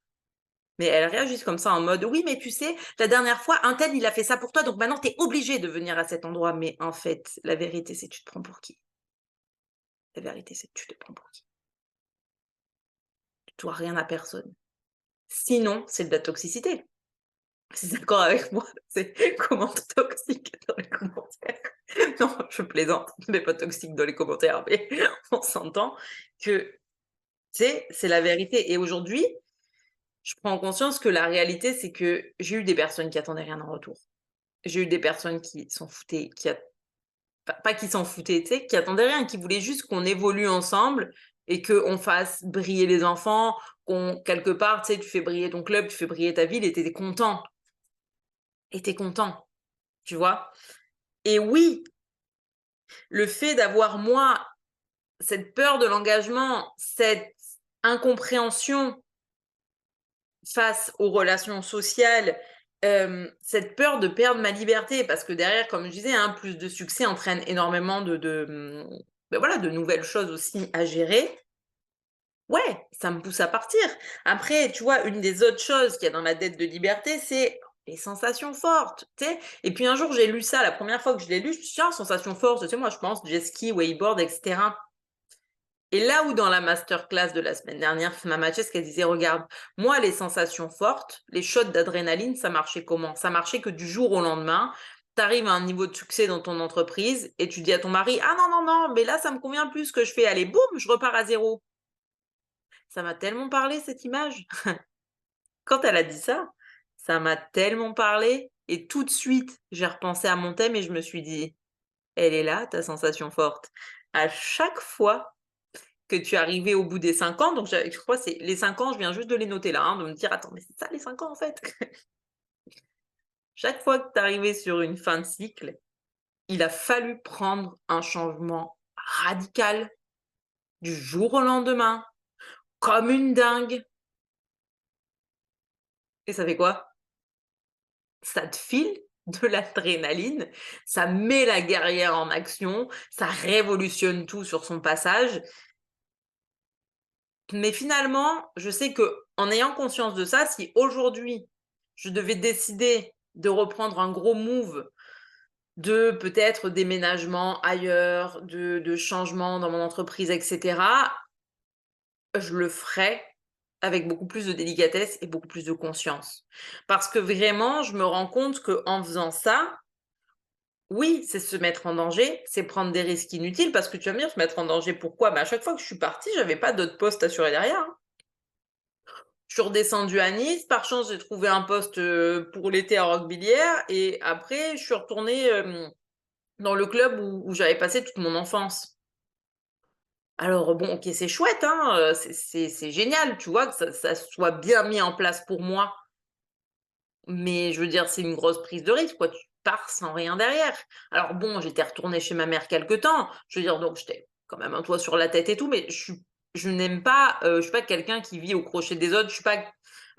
Mais elles réagissent comme ça en mode: «Oui, mais tu sais, la dernière fois, un tel, il a fait ça pour toi, donc maintenant tu es obligé de venir à cet endroit». Mais en fait, la vérité, c'est tu te prends pour qui? La vérité, c'est tu te prends pour qui? Tu dois rien à personne. Sinon, c'est de la toxicité. Si tu es d'accord avec moi, c'est commentaires toxiques dans les commentaires. Non, je plaisante, mais pas toxique dans les commentaires, mais on s'entend que, tu sais, c'est la vérité et aujourd'hui, je prends conscience que la réalité, c'est que j'ai eu des personnes qui attendaient rien en retour. J'ai eu des personnes qui s'en foutaient, qui a pas qui s'en foutaient, tu sais, qui attendaient rien, qui voulaient juste qu'on évolue ensemble et qu'on fasse briller les enfants, qu'on quelque part, tu sais, tu fais briller ton club, tu fais briller ta ville et tu content, tu vois? Et oui, le fait d'avoir, moi, cette peur de l'engagement, cette incompréhension face aux relations sociales, cette peur de perdre ma liberté parce que derrière, comme je disais, hein, plus de succès entraîne énormément voilà, de nouvelles choses aussi à gérer. Ouais, ça me pousse à partir. Après, tu vois, une des autres choses qu'il y a dans la dette de liberté, c'est les sensations fortes, tu sais? Et puis un jour, j'ai lu ça, la première fois que je l'ai lu, je me suis dit: «Ah, sensations fortes», tu sais, moi, je pense jet ski, wakeboard et cetera. Et là où dans la masterclass de la semaine dernière, ça m'a matché, ce qu'elle disait: «Regarde, moi les sensations fortes, les shots d'adrénaline, ça marchait comment? Ça marchait que du jour au lendemain, tu arrives à un niveau de succès dans ton entreprise et tu dis à ton mari: "Ah non, non, non, mais là ça me convient plus ce que je fais, allez boum, je repars à zéro." Ça m'a tellement parlé cette image. Quand elle a dit ça, ça m'a tellement parlé et tout de suite, j'ai repensé à mon thème et je me suis dit: «Elle est là ta sensation forte». À chaque fois que tu es arrivé au bout des 5 ans, donc je crois que c'est les 5 ans, je viens juste de les noter là, hein, de me dire: «Attends, mais c'est ça les 5 ans en fait?» Chaque fois que tu es arrivé sur une fin de cycle, il a fallu prendre un changement radical du jour au lendemain, comme une dingue et ça fait quoi? Ça te file de l'adrénaline, ça met la guerrière en action, ça révolutionne tout sur son passage. Mais finalement, je sais que en ayant conscience de ça, si aujourd'hui, je devais décider de reprendre un gros move de peut-être déménagement ailleurs, de changement dans mon entreprise et cetera, je le ferais avec beaucoup plus de délicatesse et beaucoup plus de conscience. Parce que vraiment, je me rends compte qu'en faisant ça, oui, c'est se mettre en danger, c'est prendre des risques inutiles parce que tu vas me dire: «Se mettre en danger, pourquoi?» Bah, à chaque fois que je suis partie, j'avais pas d'autres postes assurés derrière, hein. Je suis redescendue à Nice, par chance, j'ai trouvé un poste, pour l'été à Roquebillière et après je suis retournée, dans le club où j'avais passé toute mon enfance. Alors bon, OK, c'est chouette, hein, c'est génial, tu vois? Que ça soit bien mis en place pour moi, mais je veux dire, c'est une grosse prise de risque, quoi. Tu pars sans rien derrière. Alors bon, j'étais retournée chez ma mère quelque temps, je veux dire, donc j'étais quand même un toit sur la tête et tout, mais je n'aime pas, je suis pas quelqu'un qui vit au crochet des autres. Je suis pas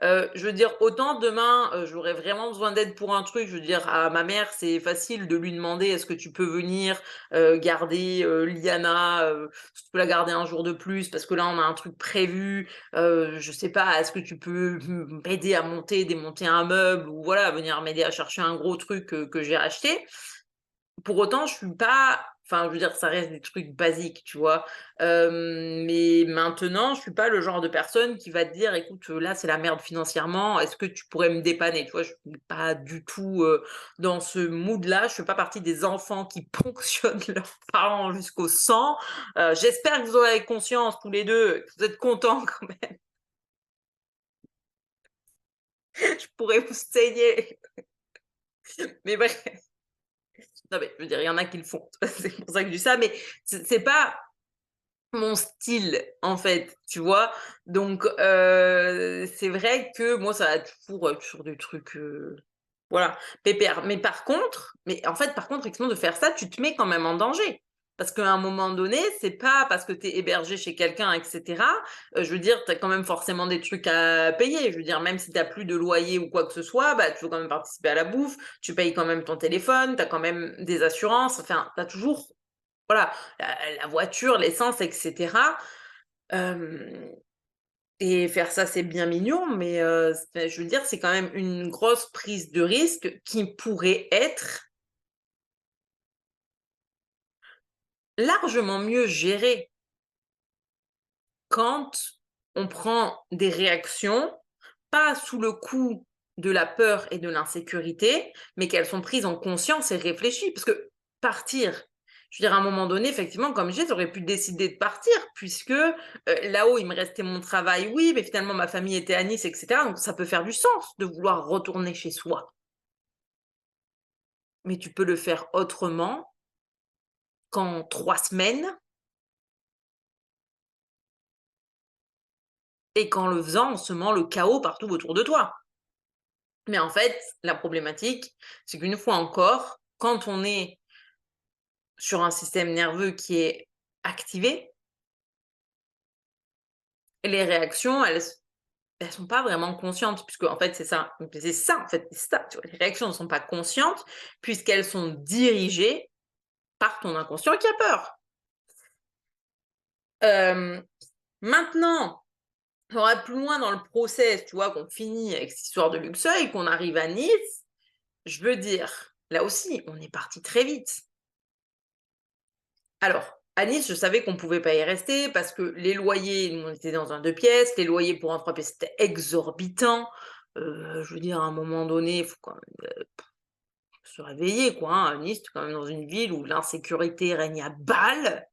je veux dire, autant demain, j'aurais vraiment besoin d'aide pour un truc, je veux dire, à ma mère, c'est facile de lui demander: «Est-ce que tu peux venir, garder, Liana, est-ce que tu peux la garder un jour de plus? Parce que là, on a un truc prévu». Je sais pas, est-ce que tu peux m'aider à monter, démonter un meuble ou voilà, venir m'aider à chercher un gros truc, que j'ai acheté. Pour autant, je suis pas enfin, je veux dire, ça reste des trucs basiques, tu vois? Mais maintenant, je suis pas le genre de personne qui va te dire: «Écoute, là, c'est la merde financièrement, est-ce que tu pourrais me dépanner?» Tu vois? Je suis pas du tout, dans ce mood-là. Je fais pas partie des enfants qui ponctionnent leurs parents jusqu'au sang. J'espère que vous en avez conscience tous les 2, que vous êtes contents quand même. Je pourrais vous saigner. Mais bref. Non, mais je veux dire, il y en a qui le font. C'est pour ça que je dis ça, mais c'est pas mon style, en fait, tu vois? Donc c'est vrai que moi, ça a toujours, toujours des trucs, voilà, pépère. Mais en fait, par contre, effectivement, de faire ça, tu te mets quand même en danger. Parce qu'à un moment donné, c'est pas parce que tu es hébergé chez quelqu'un et cetera, je veux dire, tu as quand même forcément des trucs à payer. Je veux dire, même si tu as plus de loyer ou quoi que ce soit, bah, tu veux quand même participer à la bouffe, tu payes quand même ton téléphone, tu as quand même des assurances, enfin, tu as toujours voilà, la voiture, l'essence et cetera. Hem Et faire ça, c'est bien mignon, mais je veux dire, c'est quand même une grosse prise de risque qui pourrait être largement mieux gérée quand on prend des réactions, pas sous le coup de la peur et de l'insécurité, mais qu'elles sont prises en conscience et réfléchies. Parce que partir, je veux dire, à un moment donné, effectivement, comme je disais, j'aurais pu décider de partir, puisque là-haut, il me restait mon travail, oui, mais finalement, ma famille était à Nice, etc. Donc, ça peut faire du sens de vouloir retourner chez soi. Mais tu peux le faire autrement qu'en 3 semaines et qu'en le faisant, en semant le chaos partout autour de toi. Mais en fait, la problématique, c'est qu'une fois encore, quand on est sur un système nerveux qui est activé, les réactions, elles sont pas vraiment conscientes, puisque en fait, c'est ça. C'est ça, en fait, c'est ça. Tu vois, les réactions ne sont pas conscientes, puisqu'elles sont dirigées par ton inconscient qui a peur. Maintenant, on va plus loin dans le process, tu vois, qu'on finit avec cette histoire de Luxeuil, qu'on arrive à Nice. Je veux dire, là aussi, on est parti très vite. Alors, à Nice, je savais qu'on pouvait pas y rester parce que les loyers, nous, on était dans un 2 pièces, les loyers pour un 3 pièces, c'était exorbitant. Je veux dire, à un moment donné, il faut quand même se réveiller, quoi, hein. Nice, tu quand même dans une ville où l'insécurité règne à balles.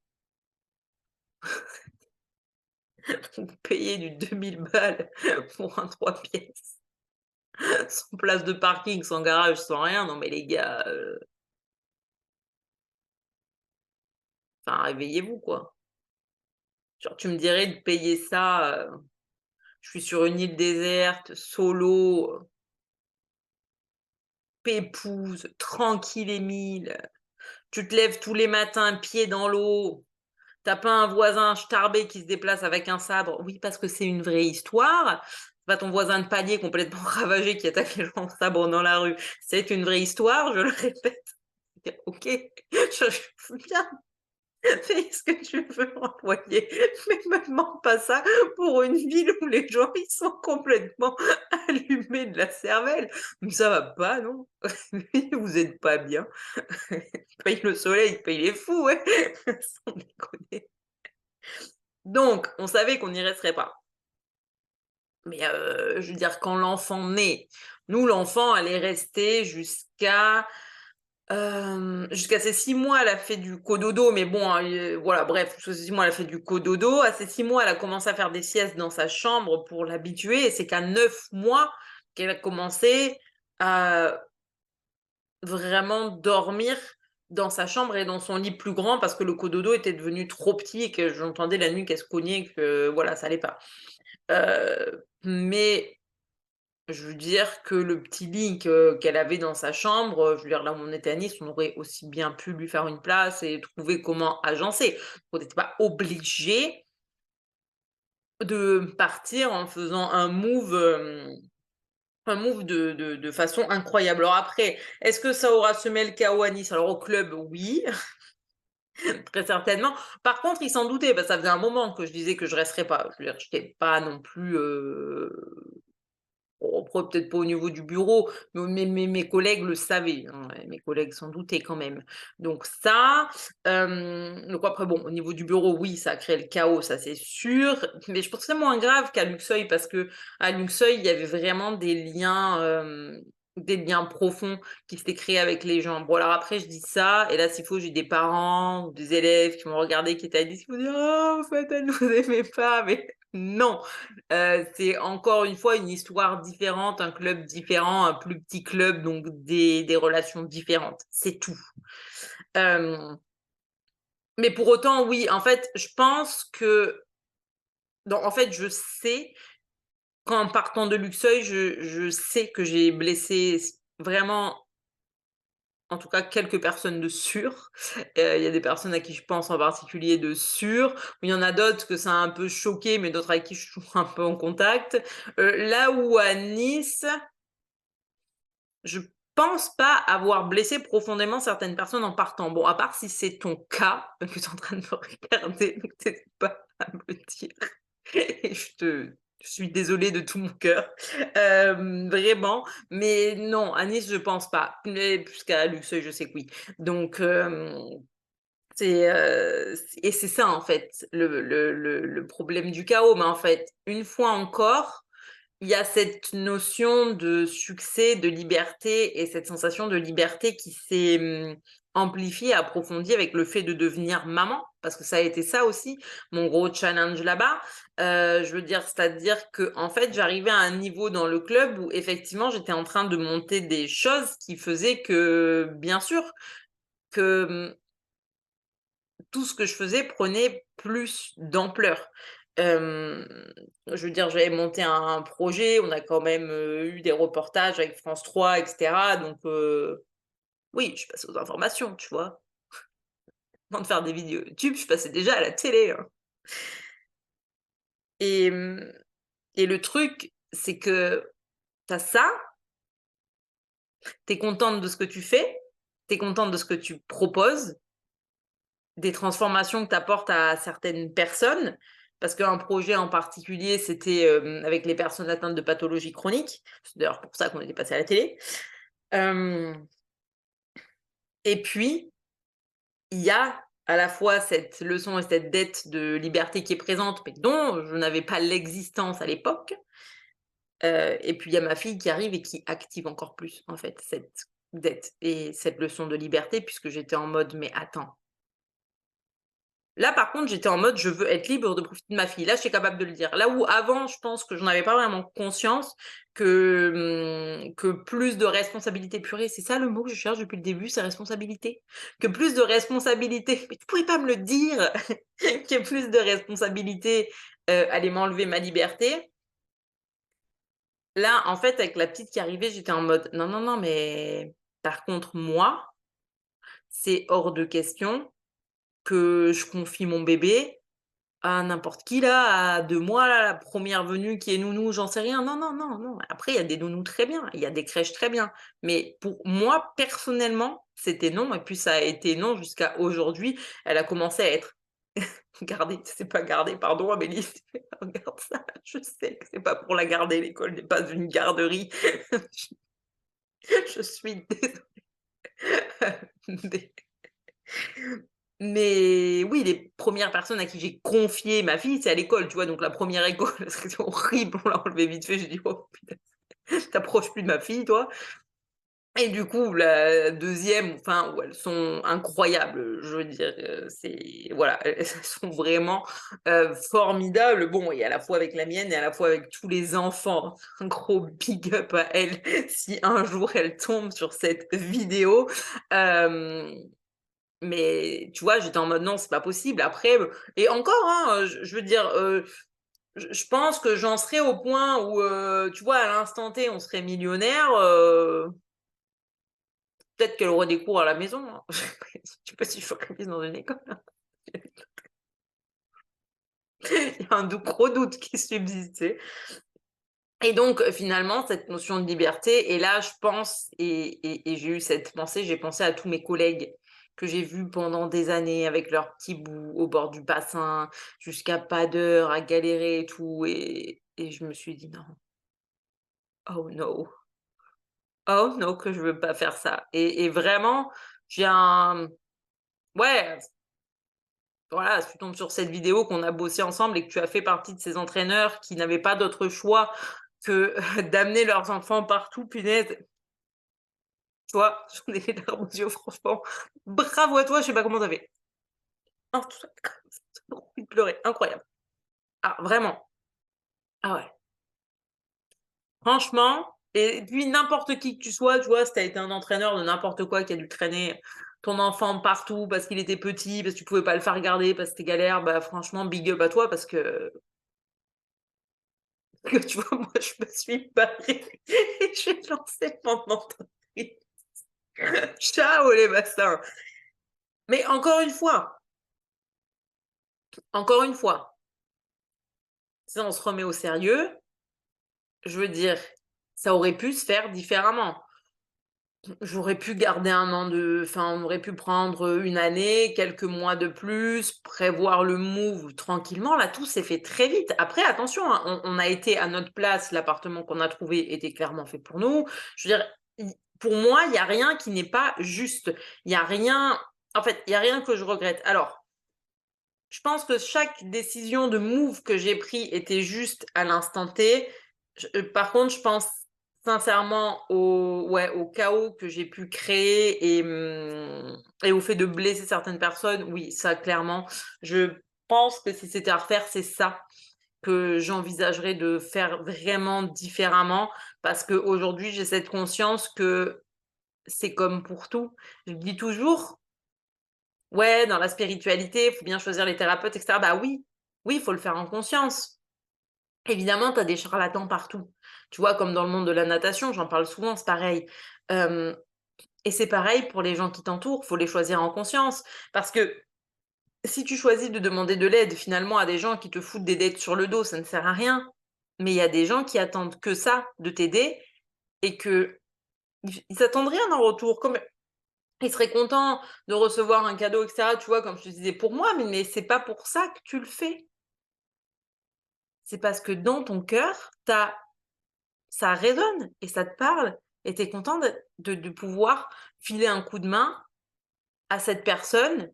Vous payez du 2000 balles pour un 3 pièces, sans place de parking, sans garage, sans rien. Non mais les gars, enfin réveillez-vous, quoi. Genre tu me dirais de payer ça, je suis sur une île déserte, solo, pépouze, tranquille et mille. Tu te lèves tous les matins, pieds dans l'eau. Tu as pas un voisin starbé qui se déplace avec un sabre. Oui, parce que c'est une vraie histoire. C'est pas ton voisin de palier complètement ravagé qui attaque les gens au sabre dans la rue. C'est une vraie histoire, je le répète. OK, je veux bien. Fais ce que tu veux employer, mais me demande pas ça pour une ville où les gens, ils sont complètement allumés de la cervelle. Mais ça va pas, non? Vous êtes pas bien. Paye le soleil, paye les fous, ouais, sans déconner. Donc on savait qu'on n'y resterait pas. Mais je veux dire quand l'enfant naît, nous l'enfant elle est restée jusqu'à ses 6 mois, elle a fait du cododo, mais bon, voilà, bref, jusqu'à ses 6 mois, elle a fait du cododo. À ses 6 mois, elle a commencé à faire des siestes dans sa chambre pour l'habituer et c'est qu'à 9 mois qu'elle a commencé à vraiment dormir dans sa chambre et dans son lit plus grand parce que le cododo était devenu trop petit et que j'entendais la nuit qu'elle se cognait et que voilà, ça allait pas. Mais je veux dire que le petit lit qu'elle avait dans sa chambre, je veux dire là où on était à Nice, on aurait aussi bien pu lui faire une place et trouver comment agencer. On n'était pas obligé de partir en faisant un move de façon incroyable. Alors après, est-ce que ça aura semé le chaos à Nice? Alors au club, oui, très certainement. Par contre, il s'en doutait, parce que ça faisait un moment que je disais que je resterais pas. Je veux dire, j'étais pas non plus, bon, après, peut-être pas au niveau du bureau, mais mes collègues le savaient, hein, et mes collègues s'en doutaient quand même. Donc ça, donc après bon, au niveau du bureau, oui, ça a créé le chaos, ça c'est sûr, mais je pense que c'est moins grave qu'à Luxeuil parce qu'à Luxeuil, il y avait vraiment des liens profonds qui s'étaient créés avec les gens. Bon alors après je dis ça et là s'il faut, j'ai des parents ou des élèves qui m'ont regardé, qui étaient à 10, qui m'ont dit: «Oh, en fait, elle nous aimait pas», mais non! C'est encore une fois une histoire différente, un club différent, un plus petit club, donc des relations différentes, c'est tout. Hem, mais pour autant, oui, en fait, je pense que en fait, je sais qu'en partant de Luxeuil, je sais que j'ai blessé vraiment, en tout cas, quelques personnes de sûres. Il y a des personnes à qui je pense en particulier de sûres. Il y en a d'autres que ça a un peu choqué, mais d'autres avec qui je suis toujours un peu en contact. Là où à Nice, je pense pas avoir blessé profondément certaines personnes en partant. Bon, à part si c'est ton cas, que tu es en train de me regarder, donc tu pas à me le dire et je te Je suis désolée de tout mon cœur, vraiment, mais non, à Nice, je pense pas, mais puisqu'à Luxeuil, je sais que oui. Donc et c'est ça, en fait, le problème du chaos. Mais en fait, une fois encore, il y a cette notion de succès, de liberté et cette sensation de liberté qui s'est, amplifiée, approfondie avec le fait de devenir maman. Parce que ça a été ça aussi, mon gros challenge là-bas. Je veux dire, c'est-à-dire que en fait, j'arrivais à un niveau dans le club où effectivement, j'étais en train de monter des choses qui faisaient que, bien sûr, que, tout ce que je faisais prenait plus d'ampleur. Hem, je veux dire, j'avais monté un projet, on a quand même, eu des reportages avec France 3 et cetera, donc oui, je suis passée aux informations, tu vois? Avant de faire des vidéos YouTube, je passais déjà à la télé, hein. et mmh et le truc, c'est que tu as ça, tu es contente de ce que tu fais, tu es contente de ce que tu proposes, des transformations que tu apportes à certaines personnes, parce qu'un projet en particulier, c'était, avec les personnes atteintes de pathologies chroniques. C'est d'ailleurs pour ça qu'on était passé à la télé. Hem et puis, il y a à la fois cette leçon et cette dette de liberté qui est présente, mais dont je n'avais pas l'existence à l'époque. Et puis il y a ma fille qui arrive et qui active encore plus, en fait, cette dette et cette leçon de liberté, puisque j'étais en mode: «Mais attends». Là, par contre, j'étais en mode: «Je veux être libre de profiter de ma fille». Là, je suis capable de le dire. Là où avant, je pense que j'en avais pas vraiment conscience, que plus de responsabilité purée, c'est ça le mot que je cherche depuis le début, c'est responsabilité? Que plus de responsabilité mais tu pouvais pas me le dire! Que plus de responsabilité, allait m'enlever ma liberté. Là, en fait, avec la petite qui arrivait, j'étais en mode: «Non, non, non, mais par contre, moi, c'est hors de question que je confie mon bébé à n'importe qui là, à 2 mois là, la première venue qui est nounou, j'en sais rien. Non, non, non, non. Après, il y a des nounous très bien, il y a des crèches très bien. Mais pour moi, personnellement, c'était non et puis ça a été non jusqu'à aujourd'hui. Elle a commencé à être gardée, c'est pas gardée, pardon Amélie, regarde ça, je sais que c'est pas pour la garder, l'école n'est pas une garderie. Je suis désolée. Mais oui, les premières personnes à qui j'ai confié ma fille, c'est à l'école, tu vois? Donc la première école, c'était horrible, on l'a enlevée vite fait. J'ai dit: «Oh putain, t'approches plus de ma fille, toi». Et du coup, la deuxième, enfin, où elles sont incroyables, je veux dire, c'est voilà, elles sont vraiment, formidables. Bon, et à la fois avec la mienne et à la fois avec tous les enfants. Un gros big up à elles, si un jour elles tombent sur cette vidéo. Hem Mais tu vois, j'étais en mode: «Non, c'est pas possible». Après, et encore, hein, je veux dire, je pense que j'en serais au point où, tu vois, à l'instant T, on serait millionnaire, peut-être qu'elle aurait des cours à la maison, hein. Je sais pas si je focalise dans une école, hein. Il y a un gros doute qui subsiste, tu sais? Et donc, finalement, cette notion de liberté, et là, je pense, et j'ai eu cette pensée, j'ai pensé à tous mes collègues que j'ai vus pendant des années avec leurs petits bouts au bord du bassin, jusqu'à pas d'heure, à galérer et tout, et je me suis dit: «Non, oh no, oh no, que je veux pas faire ça». Et vraiment, j'ai un ouais, voilà, si tu tombes sur cette vidéo, qu'on a bossé ensemble et que tu as fait partie de ces entraîneurs qui n'avaient pas d'autre choix que d'amener leurs enfants partout, punaise. Tu vois? J'en ai les larmes aux yeux, franchement. Bravo à toi, je sais pas comment tu as fait. Oh, trop envie de pleurer, incroyable. Ah, vraiment. Ah ouais. Franchement, et puis n'importe qui que tu sois, tu vois, si tu as été un entraîneur de n'importe quoi qui a dû traîner ton enfant partout parce qu'il était petit, parce que tu pouvais pas le faire regarder, parce que c'était galère, bah, franchement big up à toi parce que tu vois, moi je me suis barrée et j'ai lancé mon entreprise. Ciao les bassins. Mais encore une fois, si on se remet au sérieux, je veux dire, ça aurait pu se faire différemment. J'aurais pu garder un an de enfin, on aurait pu prendre, 1 année, quelques mois de plus, prévoir le move tranquillement. Là, tout s'est fait très vite. Après attention, hein, on a été à notre place, l'appartement qu'on a trouvé était clairement fait pour nous. Je veux dire, i pour moi, il y a rien qui n'est pas juste. Il y a rien en fait, il y a rien que je regrette. Alors, je pense que chaque décision de move que j'ai pris était juste à l'instant T. Par contre, je pense sincèrement au chaos que j'ai pu créer et au fait de blesser certaines personnes. Oui, ça clairement, je pense que si c'était à refaire, c'est ça que j'envisagerais de faire vraiment différemment parce qu'aujourd'hui, j'ai cette conscience que c'est comme pour tout. Je dis toujours: «Ouais, dans la spiritualité, il faut bien choisir les thérapeutes et cetera». Bah oui, oui, il faut le faire en conscience. Évidemment, tu as des charlatans partout. Tu vois, comme dans le monde de la natation, j'en parle souvent, c'est pareil. Hem et c'est pareil pour les gens qui t'entourent, faut les choisir en conscience. Parce que si tu choisis de demander de l'aide finalement à des gens qui te foutent des dettes sur le dos, ça ne sert à rien. Mais il y a des gens qui attendent que ça, de t'aider et qu'ils attendent rien en retour. Comme ils seraient contents de recevoir un cadeau et cetera, tu vois? Comme je te disais pour moi, mais c'est pas pour ça que tu le fais. C'est parce que dans ton cœur, ça résonne et ça te parle et tu es content de pouvoir filer un coup de main à cette personne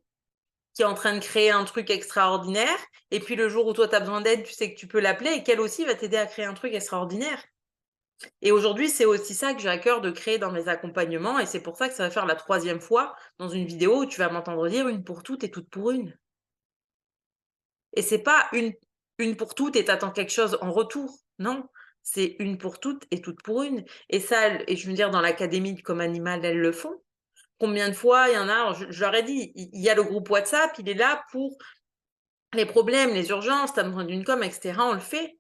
qui est en train de créer un truc extraordinaire et puis le jour où toi tu as besoin d'aide, tu sais que tu peux l'appeler et qu'elle aussi va t'aider à créer un truc extraordinaire. Et aujourd'hui, c'est aussi ça que j'ai à cœur de créer dans mes accompagnements et c'est pour ça que ça va faire la 3e fois dans une vidéo où tu vas m'entendre dire: «Une pour toutes et toutes pour une». Et c'est pas une pour toutes et tu attends quelque chose en retour. Non, c'est une pour toutes et toutes pour une. Et ça, et je veux dire dans l'académie de Comme Animal, elles le font. Combien de fois il y en a, alors je leur ai dit, il y a le groupe WhatsApp, il est là pour les problèmes, les urgences, tu as besoin d'une com et cetera, on le fait.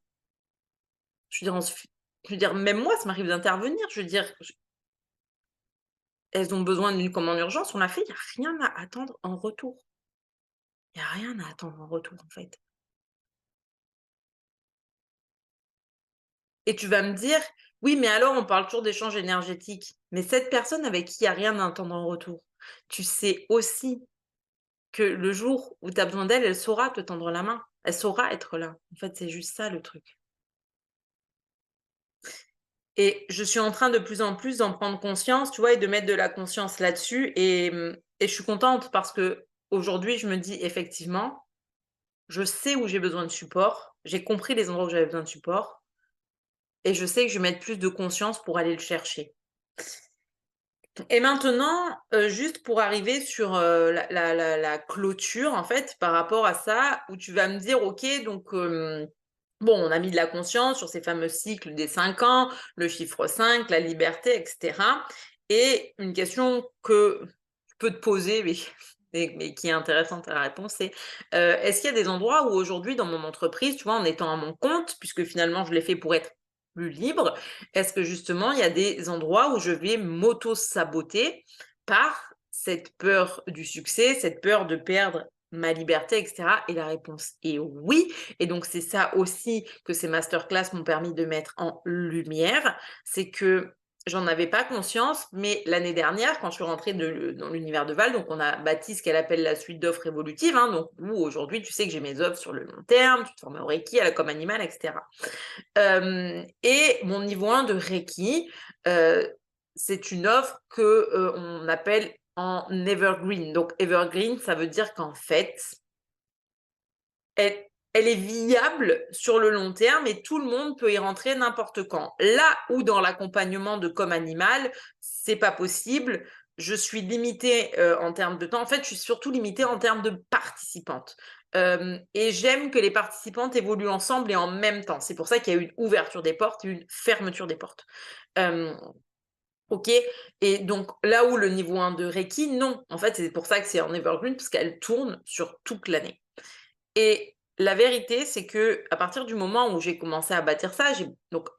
Je veux dire, on se f je veux dire, même moi, ça m'arrive d'intervenir. Je veux dire, elles ont besoin d'une com en urgence, on l'a fait, il y a rien à attendre en retour. Il y a rien à attendre en retour, en fait. Et tu vas me dire: «Oui, mais alors on parle toujours d'échange énergétique». Mais cette personne avec qui il y a rien à attendre en retour, tu sais aussi que le jour où tu as besoin d'elle, elle saura te tendre la main. Elle saura être là. En fait, c'est juste ça le truc. Et je suis en train de plus en plus d'en prendre conscience, tu vois? Et de mettre de la conscience là-dessus et je suis contente parce qu'aujourd'hui, je me dis: «Effectivement, je sais où j'ai besoin de support, j'ai compris les endroits où j'avais besoin de support et je sais que je vais mettre plus de conscience pour aller le chercher». Et maintenant, juste pour arriver sur, la clôture, en fait, par rapport à ça, où tu vas me dire: «OK, donc, bon, on a mis de la conscience sur ces fameux cycles des 5 ans, le chiffre 5, la liberté et cetera». Et une question que je peux te poser, mais mais qui est intéressante à la réponse, c'est, est-ce qu'il y a des endroits où aujourd'hui dans mon entreprise, tu vois, en étant à mon compte, puisque finalement je l'ai fait pour être plus libre, est-ce que justement il y a des endroits où je vais m'auto-saboter par cette peur du succès, cette peur de perdre ma liberté et cetera? Et la réponse est oui. Et donc c'est ça aussi que ces masterclass m'ont permis de mettre en lumière, c'est que j'en avais pas conscience, mais l'année dernière, quand je suis rentrée dans l'univers de Val, donc on a bâti ce qu'elle appelle la suite d'offres évolutives, hein, donc où aujourd'hui tu sais que j'ai mes offres sur le long terme, tu te formes au Reiki, à la Comme Animal, et cetera. Et mon niveau 1 de Reiki, heu, c'est une offre que, on appelle en evergreen. Donc evergreen, ça veut dire qu'en fait, elle est viable sur le long terme et tout le monde peut y rentrer n'importe quand. Là où dans l'accompagnement de Comme Animal, c'est pas possible, je suis limitée, en termes de temps. En fait, je suis surtout limitée en termes de participantes. Et j'aime que les participantes évoluent ensemble et en même temps. C'est pour ça qu'il y a eu une ouverture des portes et une fermeture des portes. Hem, OK. Et donc là où le niveau 1 de Reiki, non. En fait, c'est pour ça que c'est en evergreen parce qu'elle tourne sur toute l'année. Et la vérité, c'est que à partir du moment où j'ai commencé à bâtir ça,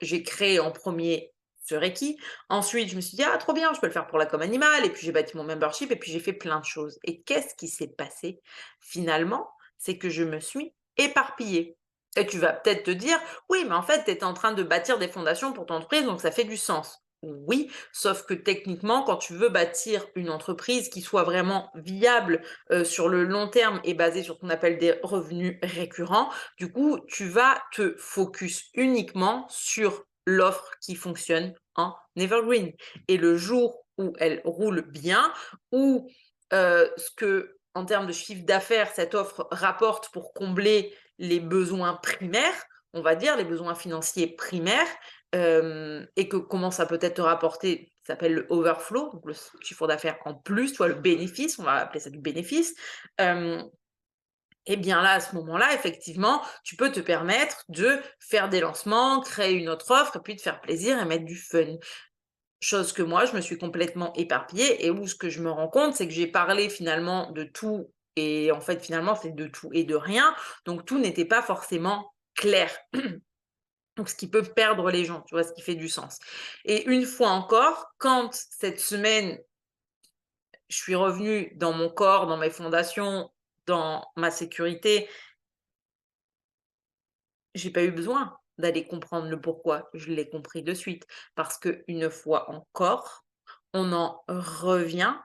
j'ai créé en premier ce Reiki. Ensuite, je me suis dit: «Ah trop bien, je peux le faire pour la com animale» et puis j'ai bâti mon membership et puis j'ai fait plein de choses. Et qu'est-ce qui s'est passé finalement? C'est que je me suis éparpillée. Et tu vas peut-être te dire: «Oui, mais en fait, tu étais en train de bâtir des fondations pour ton entreprise, donc ça fait du sens». Oui, sauf que techniquement, quand tu veux bâtir une entreprise qui soit vraiment viable, sur le long terme et basée sur ce qu'on appelle des revenus récurrents, du coup, tu vas te focus uniquement sur l'offre qui fonctionne en evergreen et le jour où elle roule bien, ou ce que, en termes de chiffre d'affaires, cette offre rapporte pour combler les besoins primaires, on va dire, les besoins financiers primaires, et que comment ça peut-être te rapporter, ça s'appelle le overflow, donc le chiffre d'affaires en plus, tu le bénéfice, on va appeler ça du bénéfice. Et bien là, à ce moment-là, effectivement, tu peux te permettre de faire des lancements, créer une autre offre et puis de faire plaisir et mettre du fun. Chose que moi, je me suis complètement éparpillée et où ce que je me rends compte, c'est que j'ai parlé finalement de tout et en fait, finalement, c'est de tout et de rien. Donc tout n'était pas forcément clair. Donc ce qui peut perdre les gens, tu vois? Ce qui fait du sens. Et une fois encore, quand cette semaine, je suis revenue dans mon corps, dans mes fondations, dans ma sécurité, j'ai pas eu besoin d'aller comprendre le pourquoi. Je l'ai compris de suite. Parce qu'une fois encore, on en revient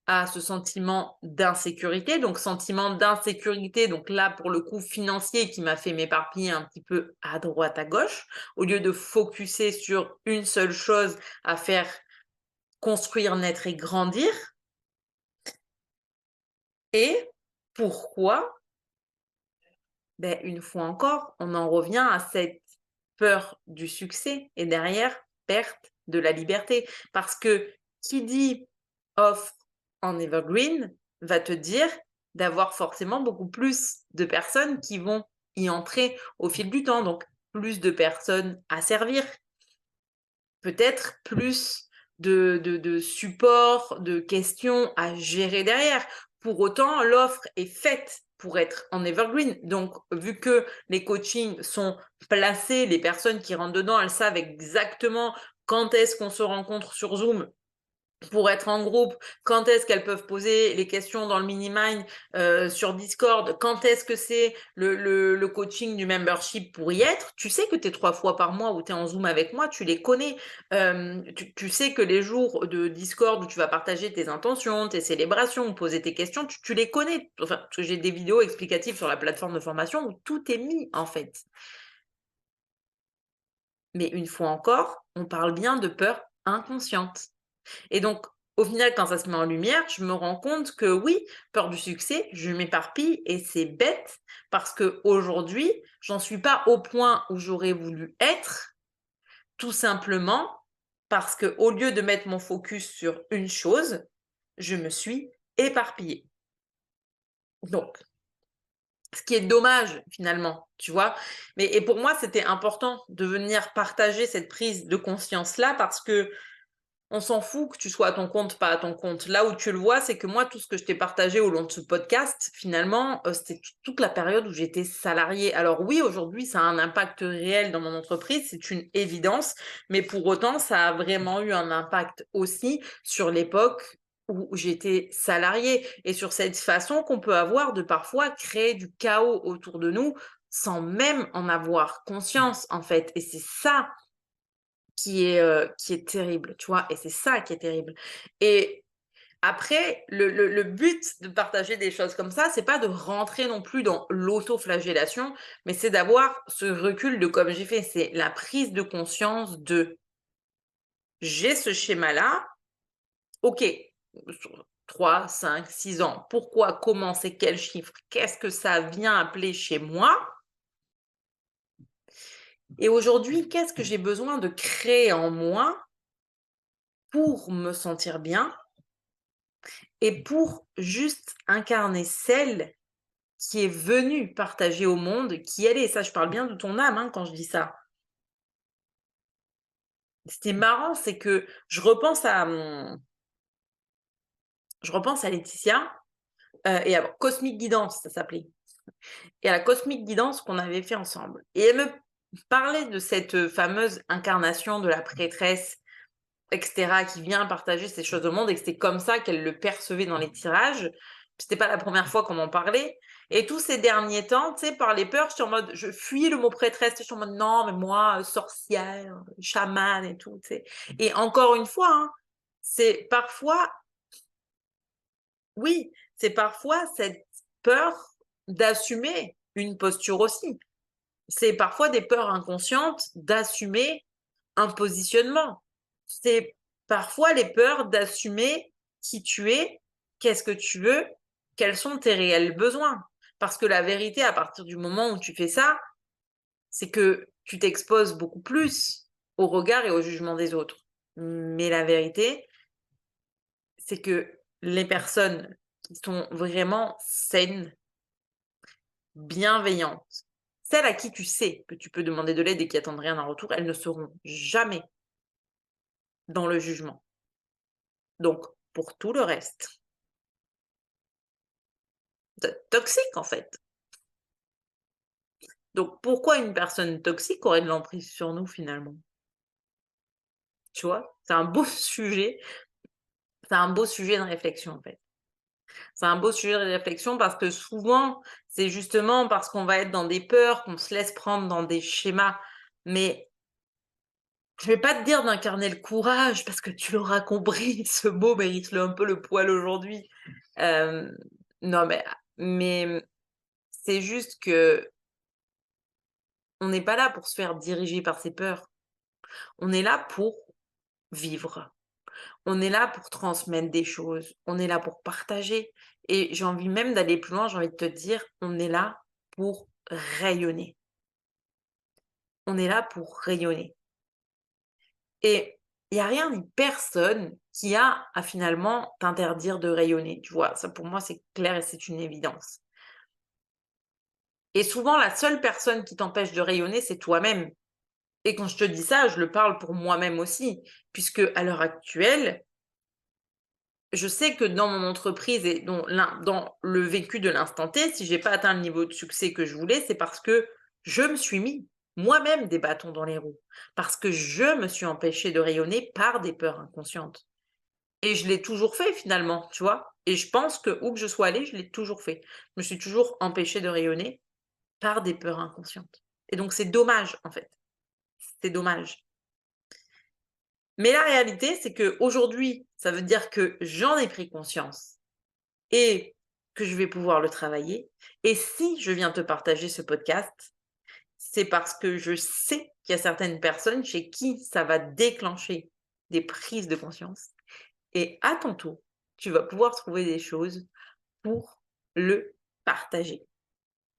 à ce sentiment d'insécurité. Donc sentiment d'insécurité, donc là pour le coup financier qui m'a fait m'éparpiller un petit peu à droite, à gauche, au lieu de focuser sur une seule chose à faire construire, naître et grandir. Et pourquoi? Ben, une fois encore, on en revient à cette peur du succès et derrière, perte de la liberté. Parce que qui dit offre en evergreen va te dire d'avoir forcément beaucoup plus de personnes qui vont y entrer au fil du temps, donc plus de personnes à servir, peut-être plus de support, de questions à gérer derrière. Pour autant, l'offre est faite pour être en evergreen. Donc, vu que les coachings sont placés, les personnes qui rentrent dedans, elles savent exactement quand est-ce qu'on se rencontre sur Zoom pour être en groupe, quand est-ce qu'elles peuvent poser les questions dans le mini-mind sur Discord, quand est-ce que c'est le coaching du membership pour y être, tu sais que tu es 3 fois par mois où tu es en Zoom avec moi, tu les connais. Tu sais que les jours de Discord où tu vas partager tes intentions, tes célébrations, poser tes questions, tu les connais. Enfin, parce que j'ai des vidéos explicatives sur la plateforme de formation où tout est mis en fait. Mais une fois encore, on parle bien de peur inconsciente. Et donc, au final, quand ça se met en lumière, je me rends compte que oui, peur du succès, je m'éparpille et c'est bête parce qu'aujourd'hui, j'en suis pas au point où j'aurais voulu être, tout simplement parce que au lieu de mettre mon focus sur une chose, je me suis éparpillée. Donc, ce qui est dommage finalement, tu vois. Mais et pour moi, c'était important de venir partager cette prise de conscience-là parce que on s'en fout que tu sois à ton compte, pas à ton compte. Là où tu le vois, c'est que moi, tout ce que je t'ai partagé au long de ce podcast, finalement, c'était toute la période où j'étais salariée. Alors oui, aujourd'hui, ça a un impact réel dans mon entreprise, c'est une évidence, mais pour autant, ça a vraiment eu un impact aussi sur l'époque où j'étais salariée et sur cette façon qu'on peut avoir de parfois créer du chaos autour de nous sans même en avoir conscience, en fait. Et c'est ça qui est terrible, tu vois? Et c'est ça qui est terrible. Et après, le but de partager des choses comme ça, c'est pas de rentrer non plus dans l'autoflagellation, mais c'est d'avoir ce recul de comme j'ai fait, c'est la prise de conscience de: «J'ai ce schéma-là, OK, sur 3, 5, 6 ans, pourquoi? Comment? C'est quel chiffre? Qu'est-ce que ça vient appeler chez moi? Et aujourd'hui, qu'est-ce que j'ai besoin de créer en moi pour me sentir bien?» Et pour juste incarner celle qui est venue partager au monde qui elle est. Ça, je parle bien de ton âme, hein, quand je dis ça. Ce qui est marrant, c'est que je repense à Laetitia, et à Cosmic Guidance, ça s'appelait, et à la Cosmic Guidance qu'on avait fait ensemble. Et elle me parlait de cette, fameuse incarnation de la prêtresse et cetera, qui vient partager ces choses au monde et que c'était comme ça qu'elle le percevait dans les tirages. C'était pas la première fois qu'on m'en parlait. Et tous ces derniers temps, tu sais, par les peurs, j'étais en mode, je fuis le mot prêtresse, je suis en mode, non, mais moi, sorcière, chamane et tout, tu sais. Et encore une fois, hein, c'est parfois, oui, c'est parfois cette peur d'assumer une posture aussi. C'est parfois des peurs inconscientes d'assumer un positionnement. C'est parfois les peurs d'assumer qui tu es, qu'est-ce que tu veux, quels sont tes réels besoins. Parce que la vérité, à partir du moment où tu fais ça, c'est que tu t'exposes beaucoup plus au regard et au jugement des autres. Mais la vérité, c'est que les personnes qui sont vraiment saines, bienveillantes, celles à qui tu sais que tu peux demander de l'aide et qui attendent rien en retour, elles ne seront jamais dans le jugement. Donc, pour tout le reste, c'est toxique en fait. Donc, pourquoi une personne toxique aurait de l'emprise sur nous finalement? Tu vois? C'est un beau sujet, c'est un beau sujet de réflexion en fait. C'est un beau sujet de réflexion parce que souvent, c'est justement parce qu'on va être dans des peurs, qu'on se laisse prendre dans des schémas. Mais je vais pas te dire d'incarner le courage parce que tu l'auras compris, ce mot mérite un peu le poil aujourd'hui. Hem, non mais c'est juste que on n'est pas là pour se faire diriger par ses peurs. On est là pour vivre. On est là pour transmettre des choses. On est là pour partager. Et j'ai envie même d'aller plus loin, j'ai envie de te dire, on est là pour rayonner. On est là pour rayonner. Et il y a rien ni personne qui a à finalement t'interdire de rayonner, tu vois? Ça pour moi, c'est clair et c'est une évidence. Et souvent, la seule personne qui t'empêche de rayonner, c'est toi-même. Et quand je te dis ça, je le parle pour moi-même aussi, puisque à l'heure actuelle, je sais que dans mon entreprise et dans le vécu de l'instant T, si j'ai pas atteint le niveau de succès que je voulais, c'est parce que je me suis mis moi-même des bâtons dans les roues, parce que je me suis empêchée de rayonner par des peurs inconscientes. Et je l'ai toujours fait finalement, tu vois? Et je pense que où que je sois allée, je l'ai toujours fait. Je me suis toujours empêchée de rayonner par des peurs inconscientes. Et donc c'est dommage en fait, c'est dommage. Mais la réalité, c'est qu'aujourd'hui, ça veut dire que j'en ai pris conscience et que je vais pouvoir le travailler. Et si je viens te partager ce podcast, c'est parce que je sais qu'il y a certaines personnes chez qui ça va déclencher des prises de conscience. Et à ton tour, tu vas pouvoir trouver des choses pour le partager.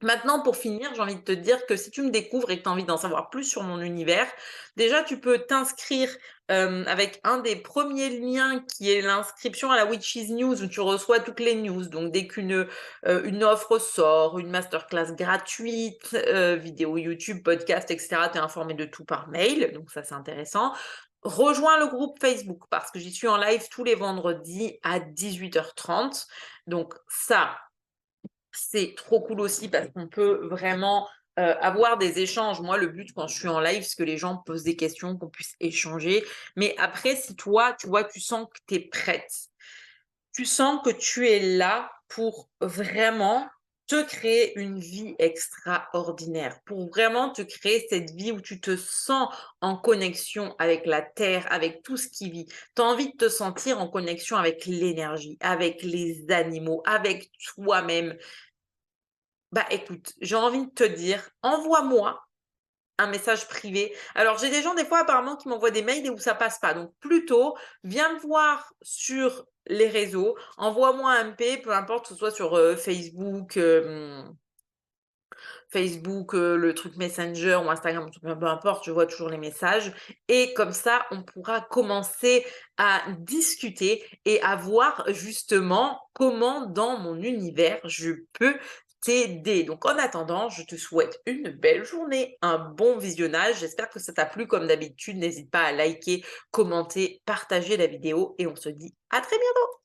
Maintenant, pour finir, j'ai envie de te dire que si tu me découvres et que tu as envie d'en savoir plus sur mon univers, déjà, tu peux t'inscrire avec un des premiers liens qui est l'inscription à la Witches News où tu reçois toutes les news. Donc, dès une offre sort, une masterclass gratuite, vidéo YouTube, podcast, etc., tu es informé de tout par mail. Donc, ça, c'est intéressant. Rejoins le groupe Facebook parce que j'y suis en live tous les vendredis à 18h30. Donc, ça, c'est trop cool aussi parce qu'on peut vraiment avoir des échanges. Moi, le but quand je suis en live, c'est que les gens posent des questions, qu'on puisse échanger. Mais après, si toi, tu vois, tu sens que tu es prête, tu sens que tu es là pour vraiment te créer une vie extraordinaire, pour vraiment te créer cette vie où tu te sens en connexion avec la terre, avec tout ce qui vit. Tu as envie de te sentir en connexion avec l'énergie, avec les animaux, avec toi-même. Bah écoute, j'ai envie de te dire, envoie-moi un message privé. Alors j'ai des gens des fois apparemment qui m'envoient des mails et où ça passe pas. Donc plutôt, viens me voir sur les réseaux, envoie-moi un MP, peu importe que ce soit sur Facebook, le truc Messenger ou Instagram, peu importe, je vois toujours les messages. Et comme ça, on pourra commencer à discuter et à voir justement comment dans mon univers je peux t'aider. Donc en attendant, je te souhaite une belle journée, un bon visionnage. J'espère que ça t'a plu comme d'habitude. N'hésite pas à liker, commenter, partager la vidéo et on se dit à très bientôt.